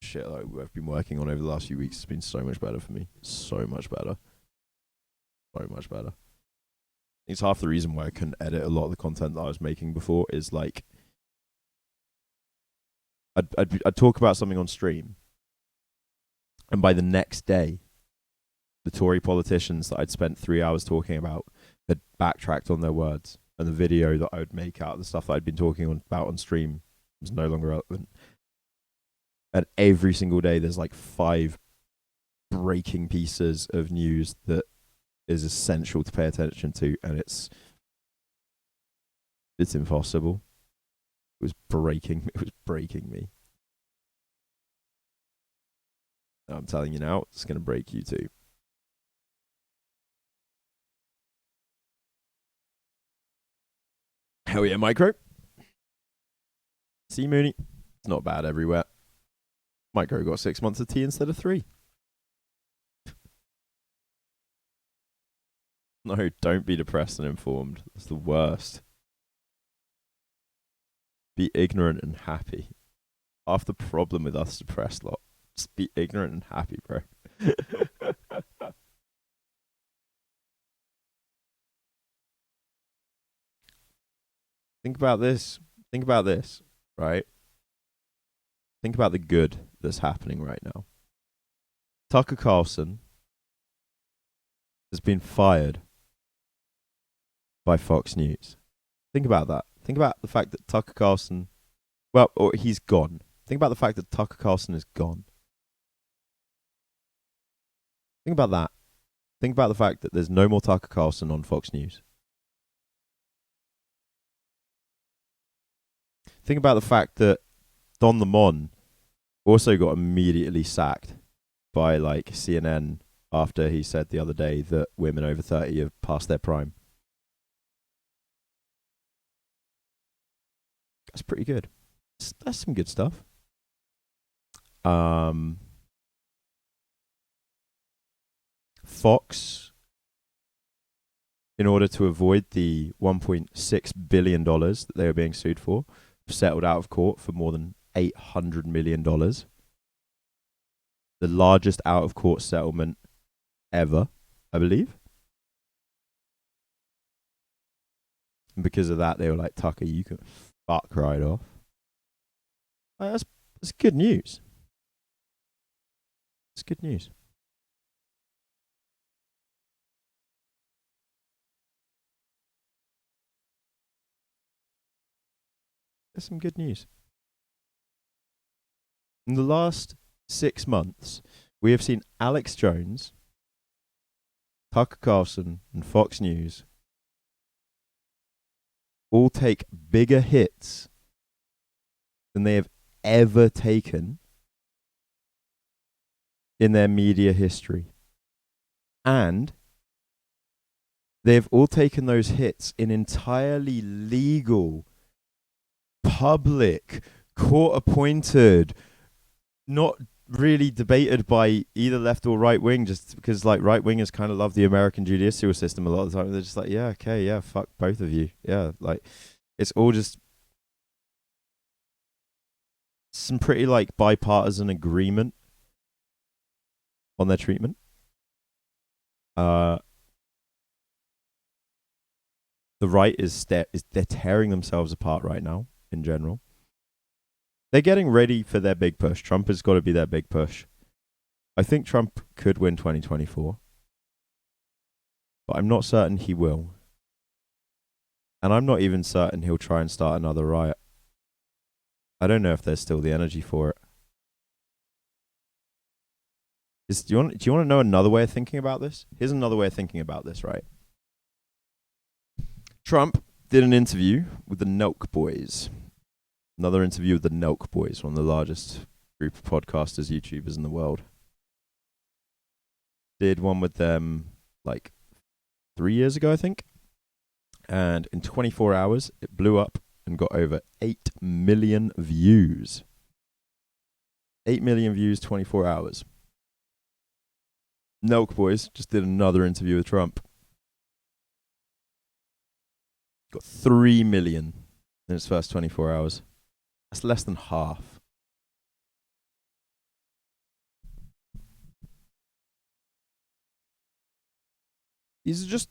shit that I've been working on over the last few weeks. It's been so much better for me. So much better. It's half the reason why I couldn't edit a lot of the content that I was making before is like, I'd talk about something on stream, and by the next day, the Tory politicians that I'd spent 3 hours talking about had backtracked on their words, and the video that I would make out of the stuff that I'd been talking about on stream was no longer relevant. And every single day, there's like 5 breaking pieces of news that is essential to pay attention to, and it's impossible. It was breaking me. I'm telling you now, it's going to break you too. Hell yeah, Micro. See, Mooney? It's not bad everywhere. Micro got 6 months of tea instead of 3. No, don't be depressed and informed. That's the worst. Be ignorant and happy. Half the problem with us depressed lot. Just be ignorant and happy, bro. Think about this, right? Think about the good that's happening right now. Tucker Carlson has been fired by Fox News. Think about that. Think about the fact that Tucker Carlson, well, or he's gone. Think about the fact that Tucker Carlson is gone. Think about that. Think about the fact that there's no more Tucker Carlson on Fox News. Think about the fact that Don Lemon also got immediately sacked by like CNN after he said the other day that women over 30 have passed their prime. That's pretty good. That's some good stuff. Fox, in order to avoid the $1.6 billion that they were being sued for, settled out of court for more than $800 million. The largest out of court settlement ever, I believe. And because of that, they were like, Tucker, you can fuck right off. That's good news. It's good news. There's some good news. In the last 6 months, we have seen Alex Jones, Tucker Carlson, and Fox News all take bigger hits than they have ever taken in their media history. And they've all taken those hits in entirely legal, public, court-appointed, not really debated by either left or right wing, just because like right wingers kind of love the American judicial system a lot of the time. They're just like, yeah, okay, yeah, fuck both of you. Yeah, like it's all just some pretty like bipartisan agreement on their treatment. The right is they're tearing themselves apart right now in general. They're getting ready for their big push. Trump has got to be their big push. I think Trump could win 2024, but I'm not certain he will. And I'm not even certain he'll try and start another riot. I don't know if there's still the energy for it. Do you want to know another way of thinking about this? Here's another way of thinking about this, right? Trump did an interview with the Nelk Boys. Another interview with the Nelk Boys, one of the largest group of podcasters, YouTubers in the world. Did one with them like 3 years ago, I think. And in 24 hours, it blew up and got over 8 million views. 8 million views, 24 hours. Nelk Boys just did another interview with Trump. Got 3 million in its first 24 hours. That's less than half. These are just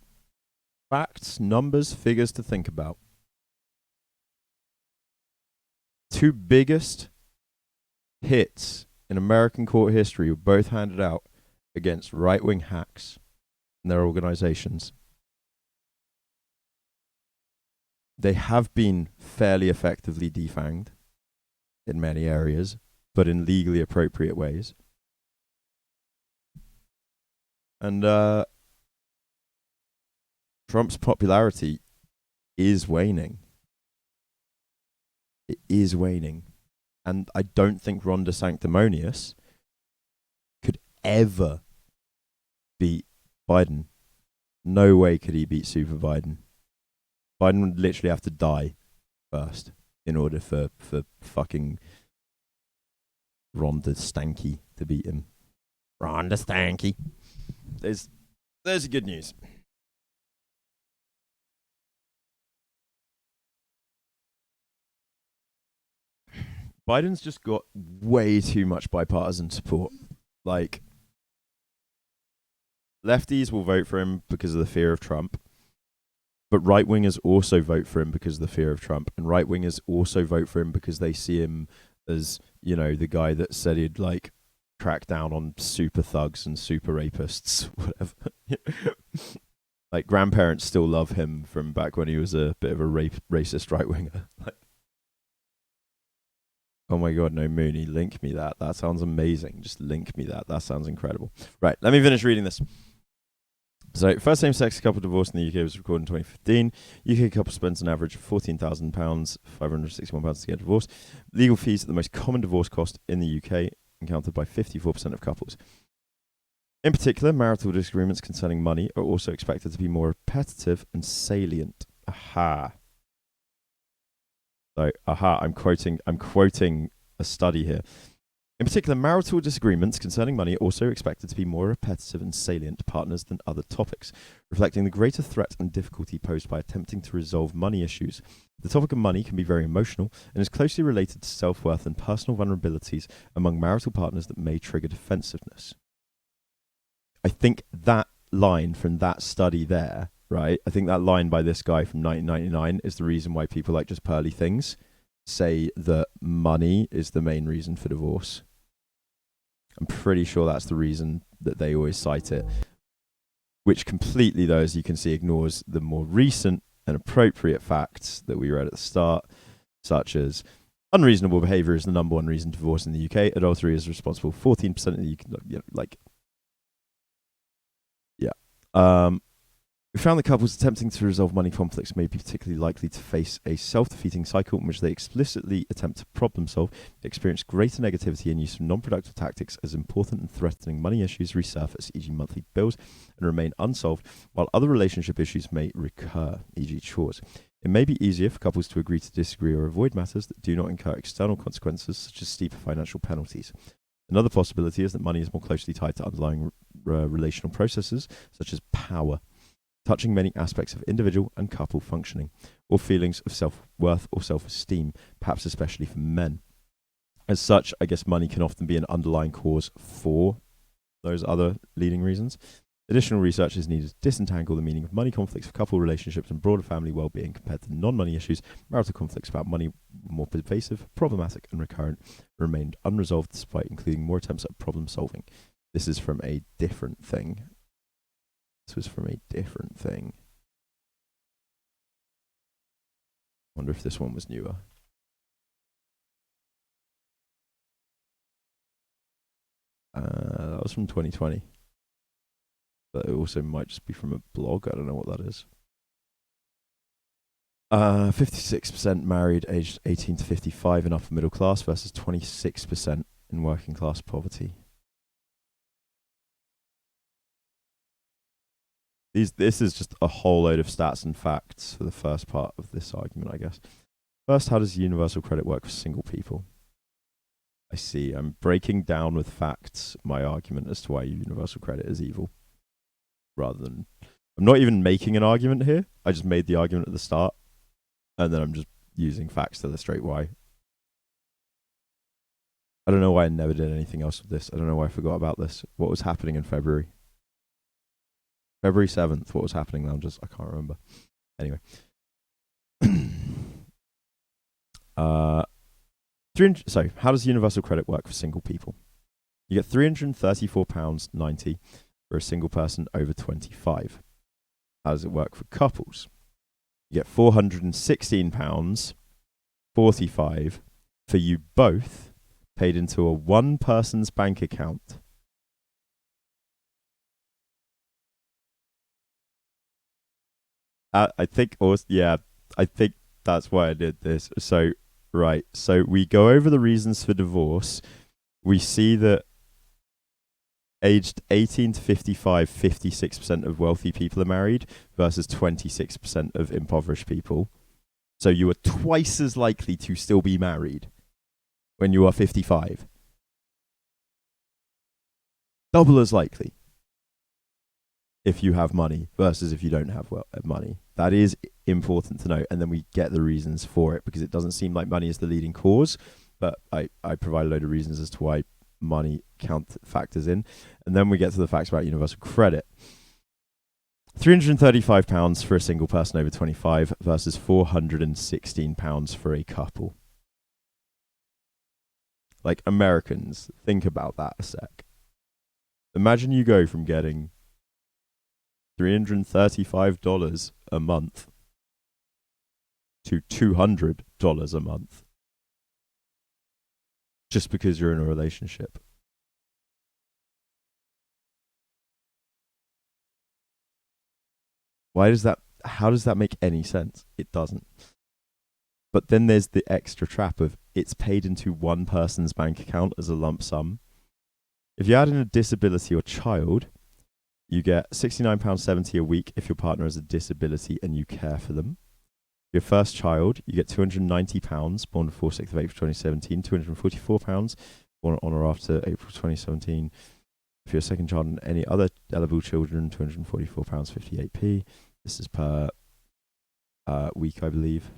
facts, numbers, figures to think about. Two biggest hits in American court history were both handed out against right-wing hacks and their organizations. They have been fairly effectively defanged in many areas, but in legally appropriate ways. And Trump's popularity is waning. It is waning. And I don't think Ron DeSanctimonious could ever beat Biden. No way could he beat Super Biden. Biden would literally have to die first in order for fucking Ron DeStanky to beat him. Ron DeStanky. There's the good news. Biden's just got way too much bipartisan support. Like, lefties will vote for him because of the fear of Trump, but right-wingers also vote for him because of the fear of Trump, and right-wingers also vote for him because they see him as, you know, the guy that said he'd like crack down on super thugs and super rapists, whatever. Like, grandparents still love him from back when he was a bit of a racist right winger. Like, oh my god, no, Mooney, link me that. That sounds amazing. Just link me that. That sounds incredible. Right, let me finish reading this. So, first same-sex couple divorced in the UK was recorded in 2015. UK couple spends an average of £14,000, £561 to get divorced. Legal fees are the most common divorce cost in the UK, encountered by 54% of couples. In particular, marital disagreements concerning money are also expected to be more repetitive and salient. Aha. So, I'm quoting a study here. In particular, marital disagreements concerning money are also expected to be more repetitive and salient to partners than other topics, reflecting the greater threat and difficulty posed by attempting to resolve money issues. The topic of money can be very emotional and is closely related to self-worth and personal vulnerabilities among marital partners that may trigger defensiveness. I think that line from that study there, right? I think that line by this guy from 1999 is the reason why people like Just Pearly Things say that money is the main reason for divorce. I'm pretty sure that's the reason that they always cite it, which completely, though, as you can see, ignores the more recent and appropriate facts that we read at the start, such as unreasonable behavior is the number one reason for divorce in the UK. Adultery is responsible for 14% of the UK. We found that couples attempting to resolve money conflicts may be particularly likely to face a self-defeating cycle in which they explicitly attempt to problem solve, experience greater negativity and use of non-productive tactics as important and threatening money issues resurface, e.g. monthly bills, and remain unsolved, while other relationship issues may recur, e.g. chores. It may be easier for couples to agree to disagree or avoid matters that do not incur external consequences, such as steeper financial penalties. Another possibility is that money is more closely tied to underlying relational processes, such as power, touching many aspects of individual and couple functioning, or feelings of self-worth or self-esteem, perhaps especially for men. As such, I guess money can often be an underlying cause for those other leading reasons. Additional research is needed to disentangle the meaning of money conflicts for couple relationships and broader family well-being compared to non-money issues. Marital conflicts about money were more pervasive, problematic, and recurrent, remained unresolved despite including more attempts at problem solving. This is from a different thing. This was from a different thing. Wonder if this one was newer. That was from 2020. But it also might just be from a blog. I don't know what that is. 56% married aged 18 to 55 in upper middle class versus 26% in working class poverty. This is just a whole load of stats and facts for the first part of this argument, I guess. First, how does universal credit work for single people? I see. I'm breaking down with facts my argument as to why universal credit is evil. Rather than... I'm not even making an argument here. I just made the argument at the start. And then I'm just using facts to illustrate why. I don't know why I never did anything else with this. I don't know why I forgot about this. What was happening in February? February 7th. What was happening then? I can't remember. Anyway. So, how does universal credit work for single people? You get £334.90 for a single person over 25. How does it work for couples? You get £416.45 for you both, paid into a one person's bank account. I think that's why I did this. So, right. So we go over the reasons for divorce. We see that aged 18 to 55, 56% of wealthy people are married versus 26% of impoverished people. So you are twice as likely to still be married when you are 55. Double as likely if you have money versus if you don't have money. That is important to know. And then we get the reasons for it, because it doesn't seem like money is the leading cause, but I provide a load of reasons as to why money factors in. And then we get to the facts about universal credit. £335 for a single person over 25 versus £416 for a couple. Like, Americans, think about that a sec. Imagine you go from getting $335 a month to $200 a month just because you're in a relationship. How does that make any sense? It doesn't. But then there's the extra trap of it's paid into one person's bank account as a lump sum. If you add in a disability or child, you get £69.70 a week if your partner has a disability and you care for them. Your first child, you get £290, born before 6th of April 2017, £244, born on or after April 2017. For your second child and any other eligible children, £244.58. This is per week, I believe.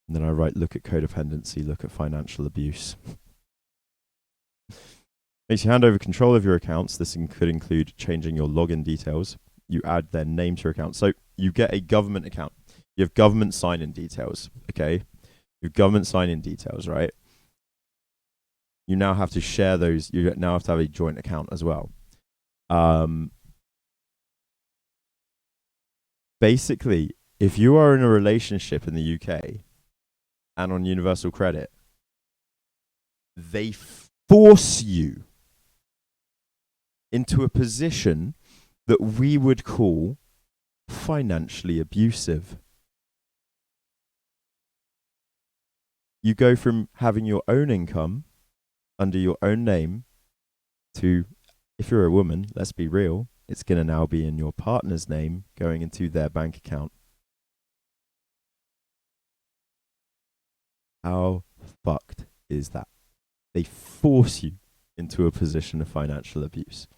And then I write, look at codependency, look at financial abuse. Makes you hand over control of your accounts. This could include changing your login details. You add their name to your account. So you get a government account. You have government sign-in details, okay? You have government sign-in details, right? You now have to share those. You now have to have a joint account as well. Basically, if you are in a relationship in the UK and on universal credit, they force you into a position that we would call financially abusive. You go from having your own income under your own name to, if you're a woman, let's be real, it's going to now be in your partner's name going into their bank account. How fucked is that? They force you into a position of financial abuse.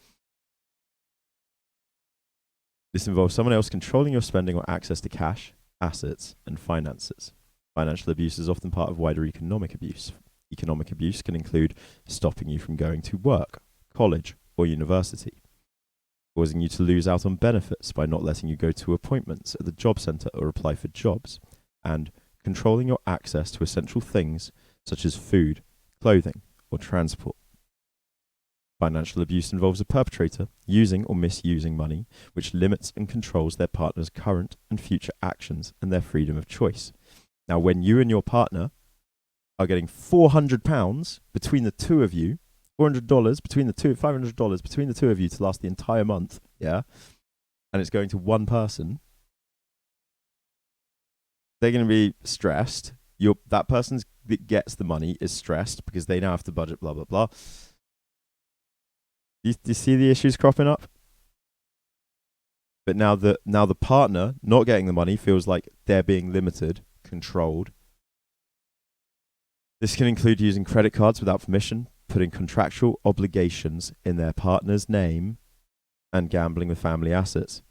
This involves someone else controlling your spending or access to cash, assets, and finances. Financial abuse is often part of wider economic abuse. Economic abuse can include stopping you from going to work, college, or university, causing you to lose out on benefits by not letting you go to appointments at the job centre or apply for jobs, and controlling your access to essential things such as food, clothing, or transport. Financial abuse involves a perpetrator using or misusing money, which limits and controls their partner's current and future actions and their freedom of choice. Now, when you and your partner are getting £400 between the two of you, $400 between the two, $500 between the two of you to last the entire month, yeah, and it's going to one person, they're going to be stressed. That person that gets the money is stressed because they now have to budget, blah, blah, blah. Do you see the issues cropping up? But now the partner not getting the money feels like they're being limited, controlled. This can include using credit cards without permission, putting contractual obligations in their partner's name, and gambling with family assets.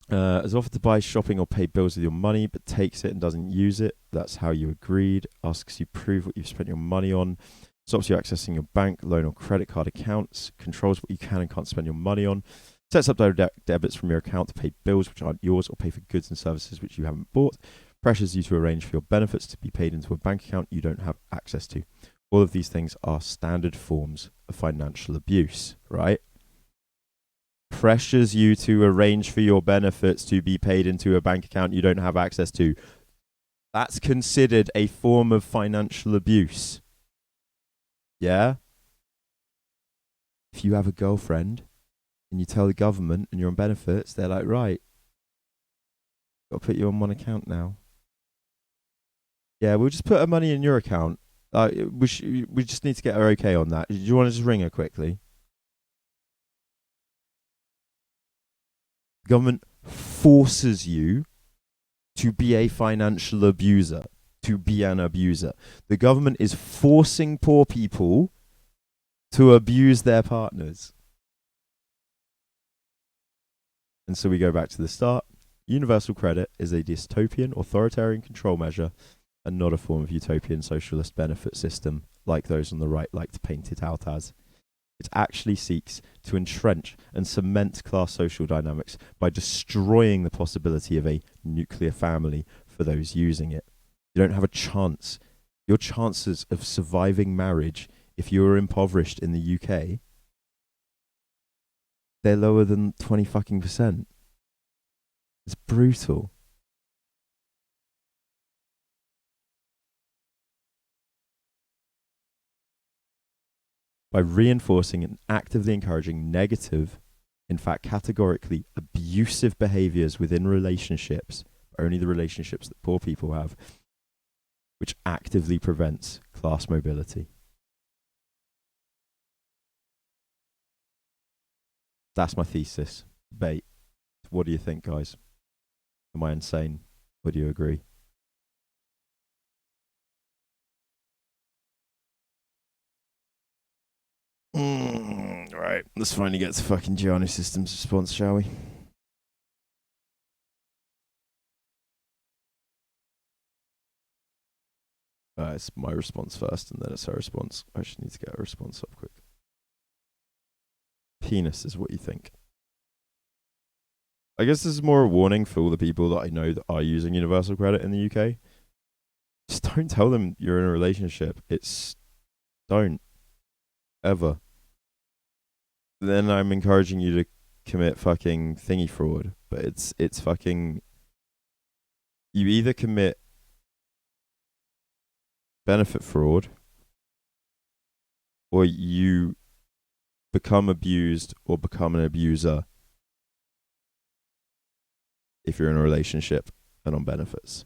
Has offered to buy, shopping, or pay bills with your money, but takes it and doesn't use it. That's how you agreed. Asks you prove what you've spent your money on. Stops you accessing your bank, loan, or credit card accounts. Controls what you can and can't spend your money on. Sets up direct debits from your account to pay bills which aren't yours or pay for goods and services which you haven't bought. Pressures you to arrange for your benefits to be paid into a bank account you don't have access to. All of these things are standard forms of financial abuse, right? Pressures you to arrange for your benefits to be paid into a bank account you don't have access to. That's considered a form of financial abuse. Yeah? If you have a girlfriend and you tell the government and you're on benefits, they're like, right, got to put you on one account now. Yeah, we'll just put her money in your account. We just need to get her okay on that. Do you want to just ring her quickly? The government forces you to be a financial abuser, to be an abuser. The government is forcing poor people to abuse their partners. And so we go back to the start. Universal credit is a dystopian, authoritarian control measure and not a form of utopian socialist benefit system like those on the right like to paint it out as. It actually seeks to entrench and cement class social dynamics by destroying the possibility of a nuclear family for those using it. You don't have a chance your chances of surviving marriage if you're impoverished in the UK, they're lower than 20 fucking percent. It's brutal. By reinforcing and actively encouraging negative, in fact, categorically abusive behaviors within relationships, only the relationships that poor people have, which actively prevents class mobility. That's my thesis. Debate. What do you think, guys? Am I insane? Or do you agree? Right, let's finally get to fucking Gianni Systems response, shall we? It's my response first, and then it's her response. I just need to get a response up quick. Penis is what you think. I guess this is more a warning for all the people that I know that are using universal credit in the UK. Just don't tell them you're in a relationship. Don't. Ever. Then I'm encouraging you to commit fucking thingy fraud. But it's fucking... You either commit benefit fraud, or you become abused or become an abuser if you're in a relationship and on benefits.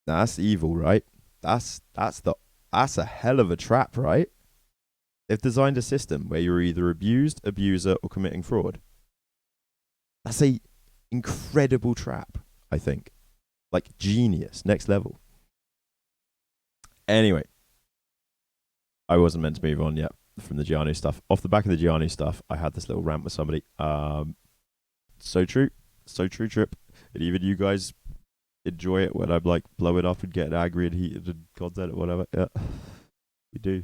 That's evil, right? That's a hell of a trap, right? They've designed a system where you're either abused, abuser, or committing fraud. That's a incredible trap, I think. Like genius, next level. Anyway, I wasn't meant to move on yet from the Gianni stuff. Off the back of the Gianni stuff, I had this little rant with somebody. So true, Trip. And even you guys enjoy it when I'm like blow it up and get angry and heated and content or whatever. Yeah, we do.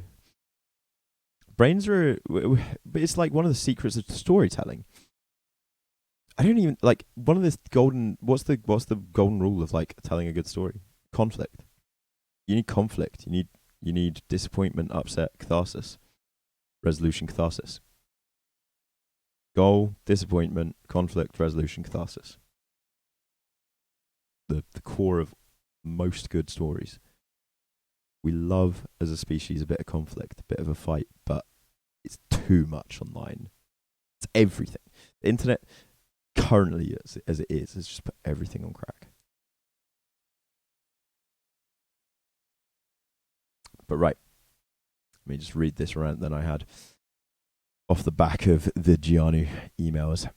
Brains are, but it's like one of the secrets of storytelling. I don't even like one of this golden. What's the golden rule of like telling a good story? Conflict. You need conflict. You need disappointment, upset, catharsis, resolution, catharsis. Goal, disappointment, conflict, resolution, catharsis. The core of most good stories. We love as a species a bit of conflict, a bit of a fight, but it's too much online. It's everything. The internet currently, as it is, has just put everything on crack. But right, let me just read this rant that I had off the back of the Gianni emails.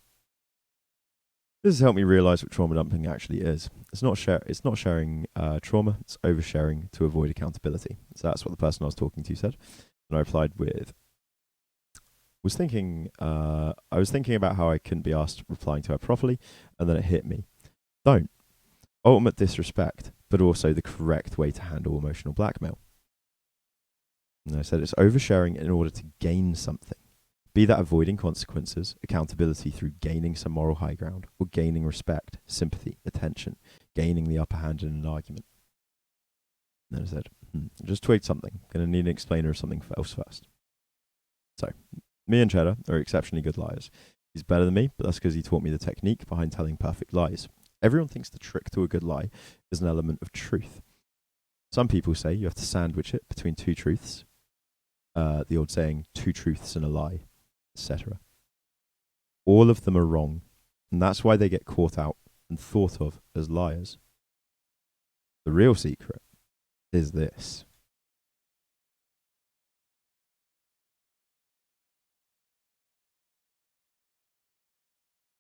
This has helped me realize what trauma dumping actually is. It's not sharing trauma, it's oversharing to avoid accountability. So that's what the person I was talking to said. And I replied with, I was thinking about how I couldn't be asked replying to her properly, and then it hit me. Don't. Ultimate disrespect, but also the correct way to handle emotional blackmail. And I said it's oversharing in order to gain something. Be that avoiding consequences, accountability through gaining some moral high ground, or gaining respect, sympathy, attention, gaining the upper hand in an argument. And then I said, just tweaked something. Going to need an explainer of something else first. So, me and Cheddar are exceptionally good liars. He's better than me, but that's because he taught me the technique behind telling perfect lies. Everyone thinks the trick to a good lie is an element of truth. Some people say you have to sandwich it between two truths. The old saying, 2 truths and a lie, etc. All of them are wrong, and that's why they get caught out and thought of as liars. The real secret is this.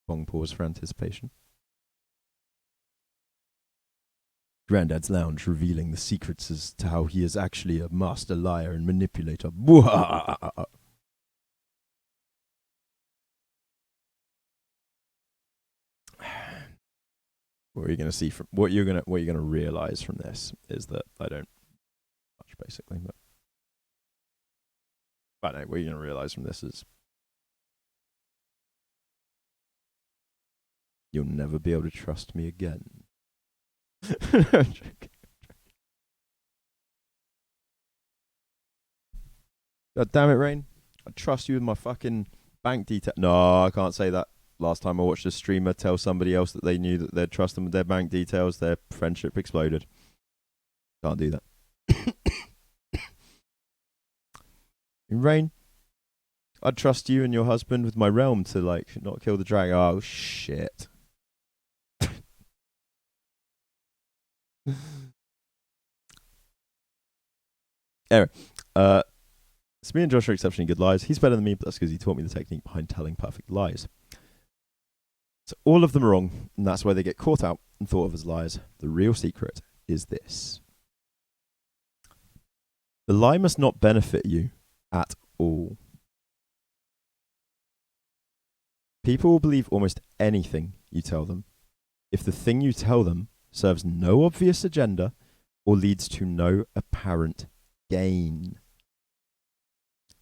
Long pause for anticipation. Grandads Lounge revealing the secrets as to how he is actually a master liar and manipulator. What you're going to see from what you're going to realize from this is that I don't much basically, but no, what you're going to realize from this is You'll never be able to trust me again. I'm joking. God damn it, Rain. I trust you with my fucking bank detail. No, I can't say that. Last time I watched a streamer tell somebody else that they knew that they'd trust them with their bank details, their friendship exploded. Can't do that. Rain, I'd trust you and your husband with my realm to, like, not kill the dragon. Oh, shit. Anyway, so me and Josh are exceptionally good liars. He's better than me, but that's because he taught me the technique behind telling perfect lies. So all of them are wrong, and that's why they get caught out and thought of as liars. The real secret is this. The lie must not benefit you at all. People will believe almost anything you tell them if the thing you tell them serves no obvious agenda or leads to no apparent gain.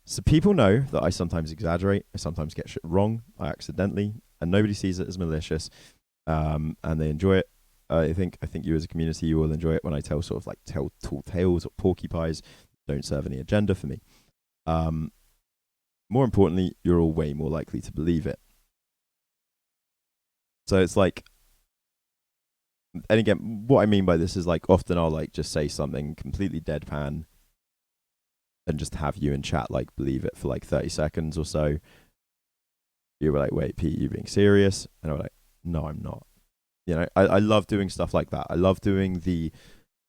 So people know that I sometimes exaggerate, I sometimes get shit wrong, I accidentally, and nobody sees it as malicious, and they enjoy it. I think you as a community, you will enjoy it when I tell sort of like tall tales or porcupines. Don't serve any agenda for me. More importantly, you're all way more likely to believe it. So it's like, and again, what I mean by this is like often I'll like just say something completely deadpan and just have you in chat like believe it for like 30 seconds or so. You were like, wait, Pete, you being serious? And I was like, no, I'm not. You know, I love doing stuff like that. I love doing the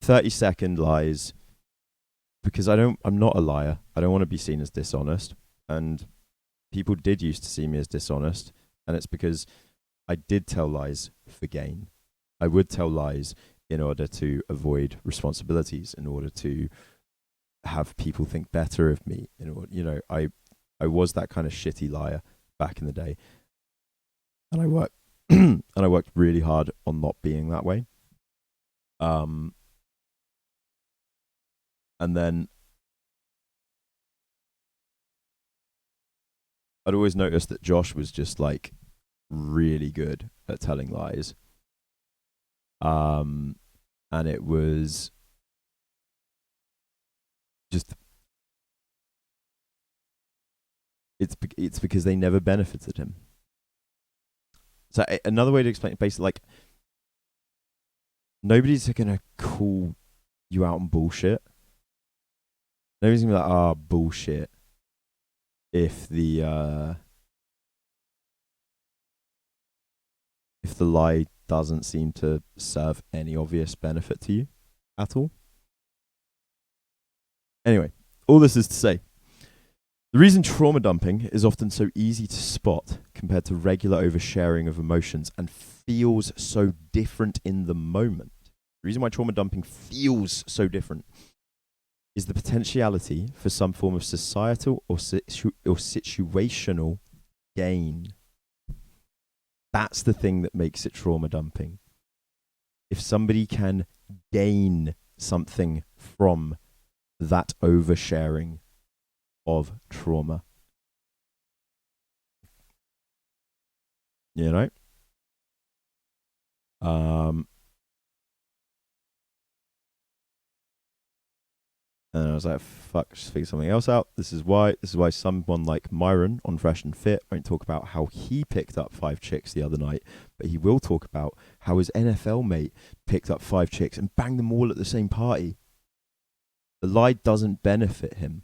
30-second lies because I'm not a liar. I don't want to be seen as dishonest. And people did used to see me as dishonest. And it's because I did tell lies for gain. I would tell lies in order to avoid responsibilities, in order to have people think better of me. I was that kind of shitty liar back in the day, and I worked really hard on not being that way. And then I'd always noticed that Josh was just like really good at telling lies. And it was just it's because they never benefited him. So another way to explain it, basically, like, nobody's gonna call you out on bullshit. Nobody's gonna be like, "Ah, bullshit," if the lie doesn't seem to serve any obvious benefit to you at all. Anyway, all this is to say, the reason trauma dumping is often so easy to spot compared to regular oversharing of emotions and feels so different in the moment. The reason why trauma dumping feels so different is the potentiality for some form of societal or situational gain. That's the thing that makes it trauma dumping. If somebody can gain something from that oversharing of trauma, you know? And I was like, fuck, just figure something else out. This is why someone like Myron on Fresh and Fit won't talk about how he picked up 5 chicks the other night, but he will talk about how his NFL mate picked up 5 chicks and banged them all at the same party. The lie doesn't benefit him.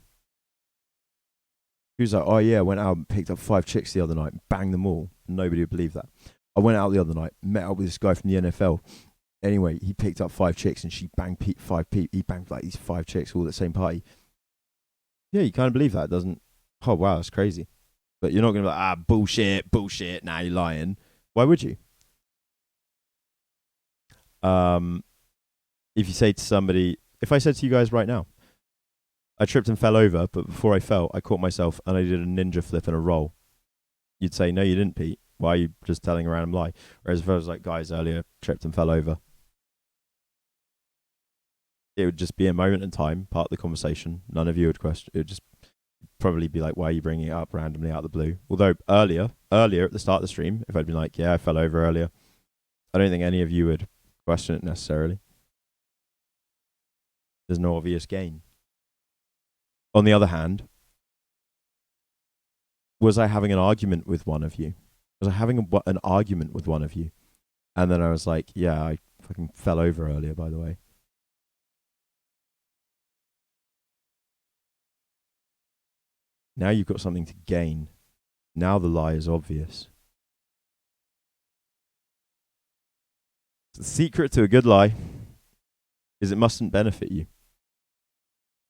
He was like, oh yeah, I went out and picked up 5 chicks the other night and banged them all. Nobody would believe that. I went out the other night, met up with this guy from the NFL. Anyway, he picked up 5 chicks and she banged 5 people. He banged like these 5 chicks all at the same party. Yeah, you kind of believe that, doesn't? Oh, wow, that's crazy. But you're not going to be like, bullshit, nah, you're lying. Why would you? If you say to somebody, if I said to you guys right now, I tripped and fell over, but before I fell, I caught myself and I did a ninja flip and a roll. You'd say, no, you didn't, Pete. Why are you just telling a random lie? Whereas if I was like, guys earlier tripped and fell over, it would just be a moment in time, part of the conversation. None of you would question. It would just probably be like, why are you bringing it up randomly out of the blue? Although earlier at the start of the stream, if I'd been like, yeah, I fell over earlier, I don't think any of you would question it necessarily. There's no obvious gain. On the other hand, was I having an argument with one of you? Was I having an argument with one of you? And then I was like, yeah, I fucking fell over earlier, by the way. Now you've got something to gain. Now the lie is obvious. The secret to a good lie is it mustn't benefit you.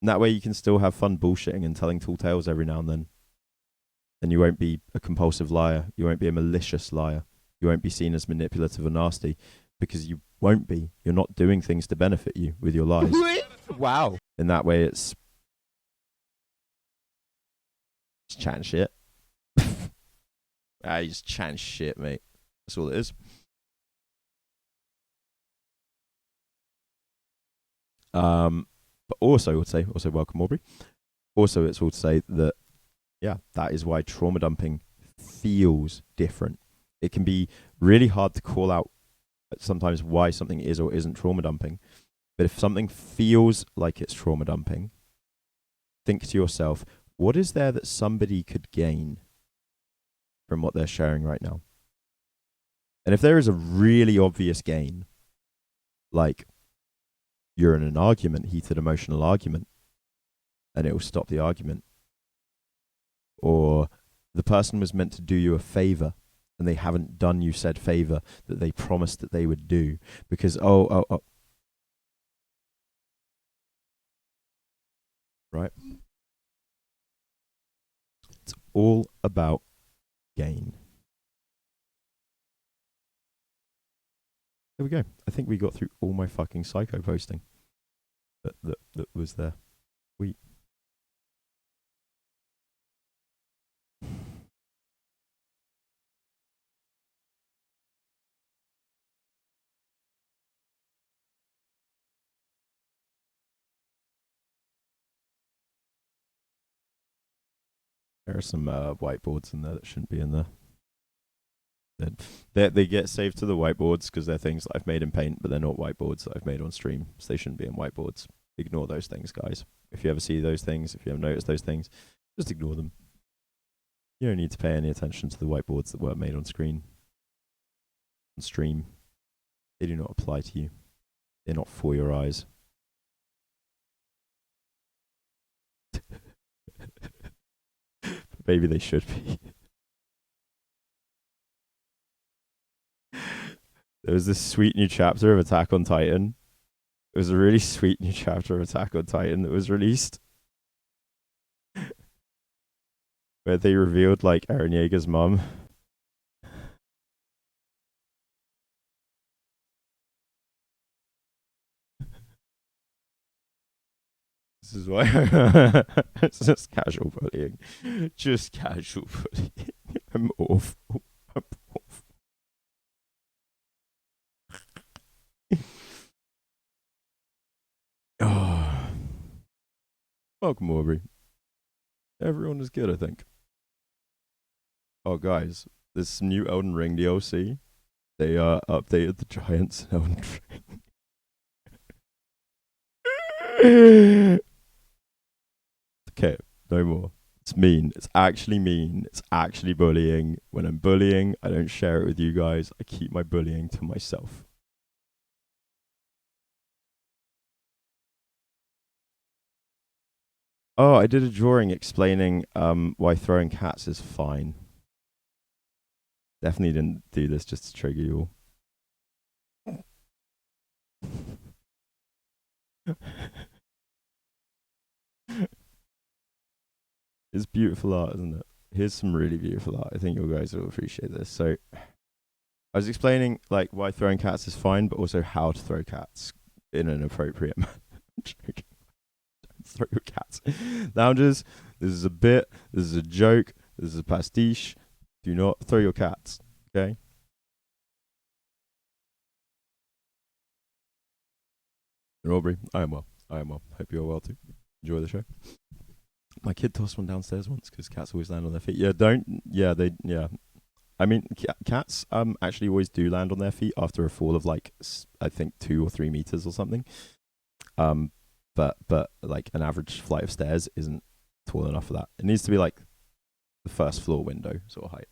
And that way you can still have fun bullshitting and telling tall tales every now and then. And you won't be a compulsive liar. You won't be a malicious liar. You won't be seen as manipulative or nasty, because you won't be. You're not doing things to benefit you with your lies. Wow. In that way, it's just chatting shit. You just chatting shit, mate. That's all it is. But also, I would say, welcome, Aubrey. Also, it's all to say that, yeah, that is why trauma dumping feels different. It can be really hard to call out sometimes why something is or isn't trauma dumping. But if something feels like it's trauma dumping, think to yourself, what is there that somebody could gain from what they're sharing right now? And if there is a really obvious gain, like you're in an argument, heated emotional argument, and it will stop the argument, or the person was meant to do you a favor and they haven't done you said favor that they promised that they would do because right? It's all about gain. There we go. I think we got through all my fucking psycho posting that was there. There are some whiteboards in there that shouldn't be in there. They get saved to the whiteboards because they're things that I've made in Paint, but they're not whiteboards that I've made on stream, so they shouldn't be in whiteboards. Ignore those things, guys. If you ever see those things, if you ever notice those things, just ignore them. You don't need to pay any attention to the whiteboards that were made on screen, on stream. They do not apply to you. They're not for your eyes. Maybe they should be. There was this sweet new chapter of Attack on Titan. It was a really sweet new chapter of Attack on Titan that was released, where they revealed like Eren Yeager's mum. This is why it's just casual bullying. Just casual bullying. I'm awful. I'm awful. Oh. Welcome, Aubrey. Everyone is good, I think. Oh, guys, there's some new Elden Ring DLC. They updated the giants in Elden Ring. Okay, no more. It's mean. It's actually mean. It's actually bullying. When I'm bullying, I don't share it with you guys. I keep my bullying to myself. Oh, I did a drawing explaining why throwing cats is fine. Definitely didn't do this just to trigger you all. It's beautiful art, isn't it? Here's some really beautiful art. I think you guys will appreciate this. So I was explaining like why throwing cats is fine, but also how to throw cats in an appropriate manner. Don't throw your cats. Loungers, this is a bit, this is a joke, this is a pastiche. Do not throw your cats, okay? And Aubrey, I am well. Hope you're well too. Enjoy the show. My kid tossed one downstairs once because cats always land on their feet. Yeah, don't. Yeah, they. Yeah, I mean, cats actually always do land on their feet after a fall of like I think 2 or 3 meters or something. Um, but like an average flight of stairs isn't tall enough for that. It needs to be like the first floor window sort of height.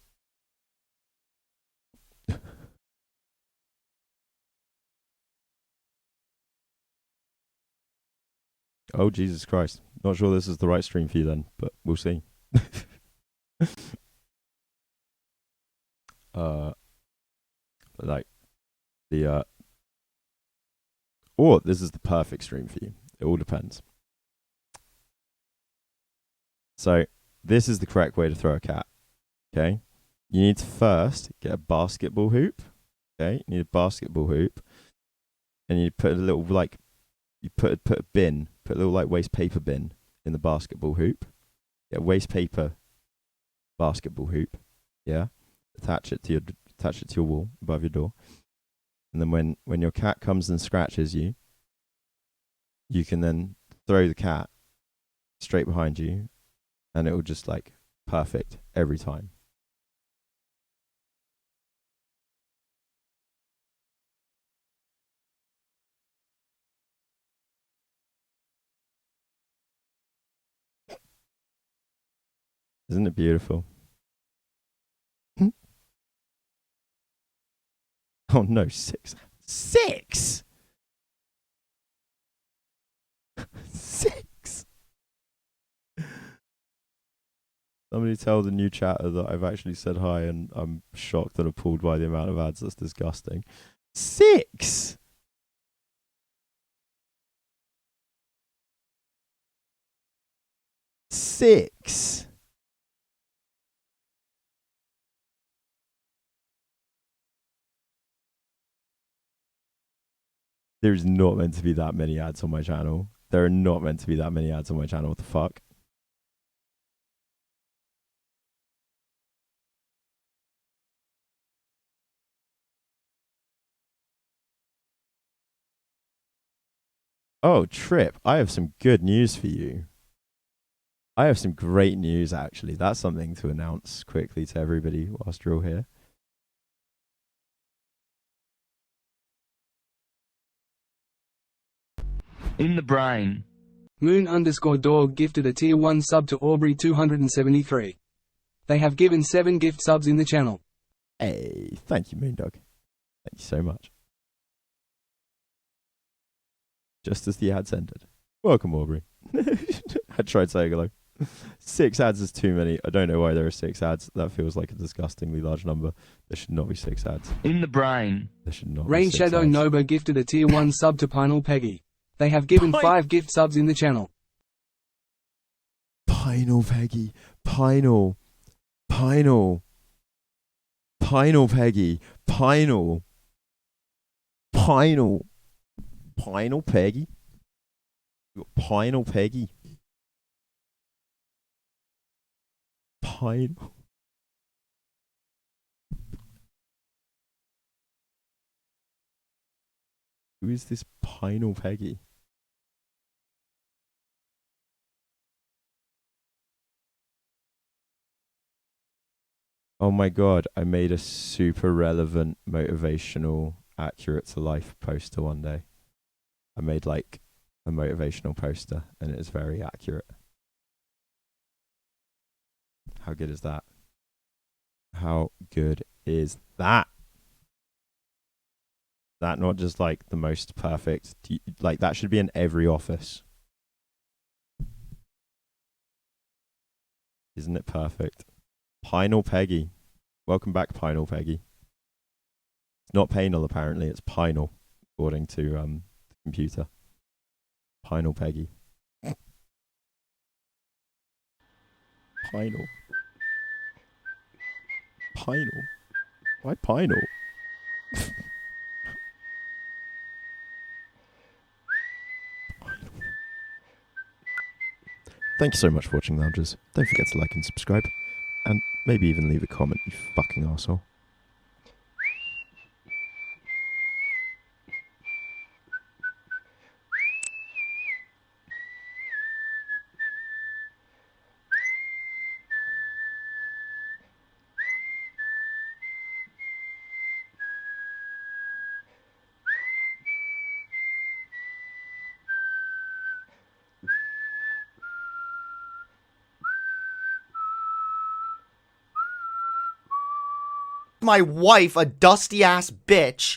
Oh Jesus Christ! Not sure this is the right stream for you then, but we'll see. Like the or this is the perfect stream for you. It all depends. So this is the correct way to throw a cat. Okay, you need to first get a basketball hoop. Okay, you need a basketball hoop, and you put a little like you put a bin, put a little like waste paper bin in the basketball hoop. Yeah, waste paper basketball hoop. Yeah, attach it to your wall above your door, and then when your cat comes and scratches you, you can then throw the cat straight behind you, and it will just like perfect every time. Isn't it beautiful? Oh no, six. Six? Six? Somebody tell the new chatter that I've actually said hi and I'm shocked and appalled by the amount of ads. That's disgusting. Six? Six? There's not meant to be that many ads on my channel. There are not meant to be that many ads on my channel. What the fuck? Oh, Trip, I have some good news for you. I have some great news, actually. That's something to announce quickly to everybody whilst you're all here. In the brain. Moon_dog gifted a tier 1 sub to Aubrey 273. They have given 7 gift subs in the channel. Hey, thank you, Moondog. Thank you so much. Just as the ads ended. Welcome, Aubrey. I tried saying hello. 6 ads is too many. I don't know why there are 6 ads. That feels like a disgustingly large number. There should not be 6 ads. In the brain. There should not Rain be 6 Shadow ads. Noba gifted a tier 1 sub to Pinal Peggy. They have given 5 gift subs in the channel. Pinal Peggy. Pinal. Pinal. Pinal Peggy. Pinal. Pinal. Pinal Peggy. You got Pinal Peggy. Pinal. Who is this Pinal Peggy? Oh my god, I made a super relevant, motivational, accurate to life poster one day. I made like a motivational poster and it is very accurate. How good is that? How good is that? That not just like the most perfect, like that should be in every office. Isn't it perfect? Pinal Peggy. Welcome back, Pinal Peggy. It's not Panal, apparently. It's Pinal, according to the computer. Pinal Peggy. Pinal. Pinal. Why Pinal? Thank you so much for watching, Loungers. Don't forget to like and subscribe. And maybe even leave a comment, you fucking arsehole. my wife, a dusty ass bitch.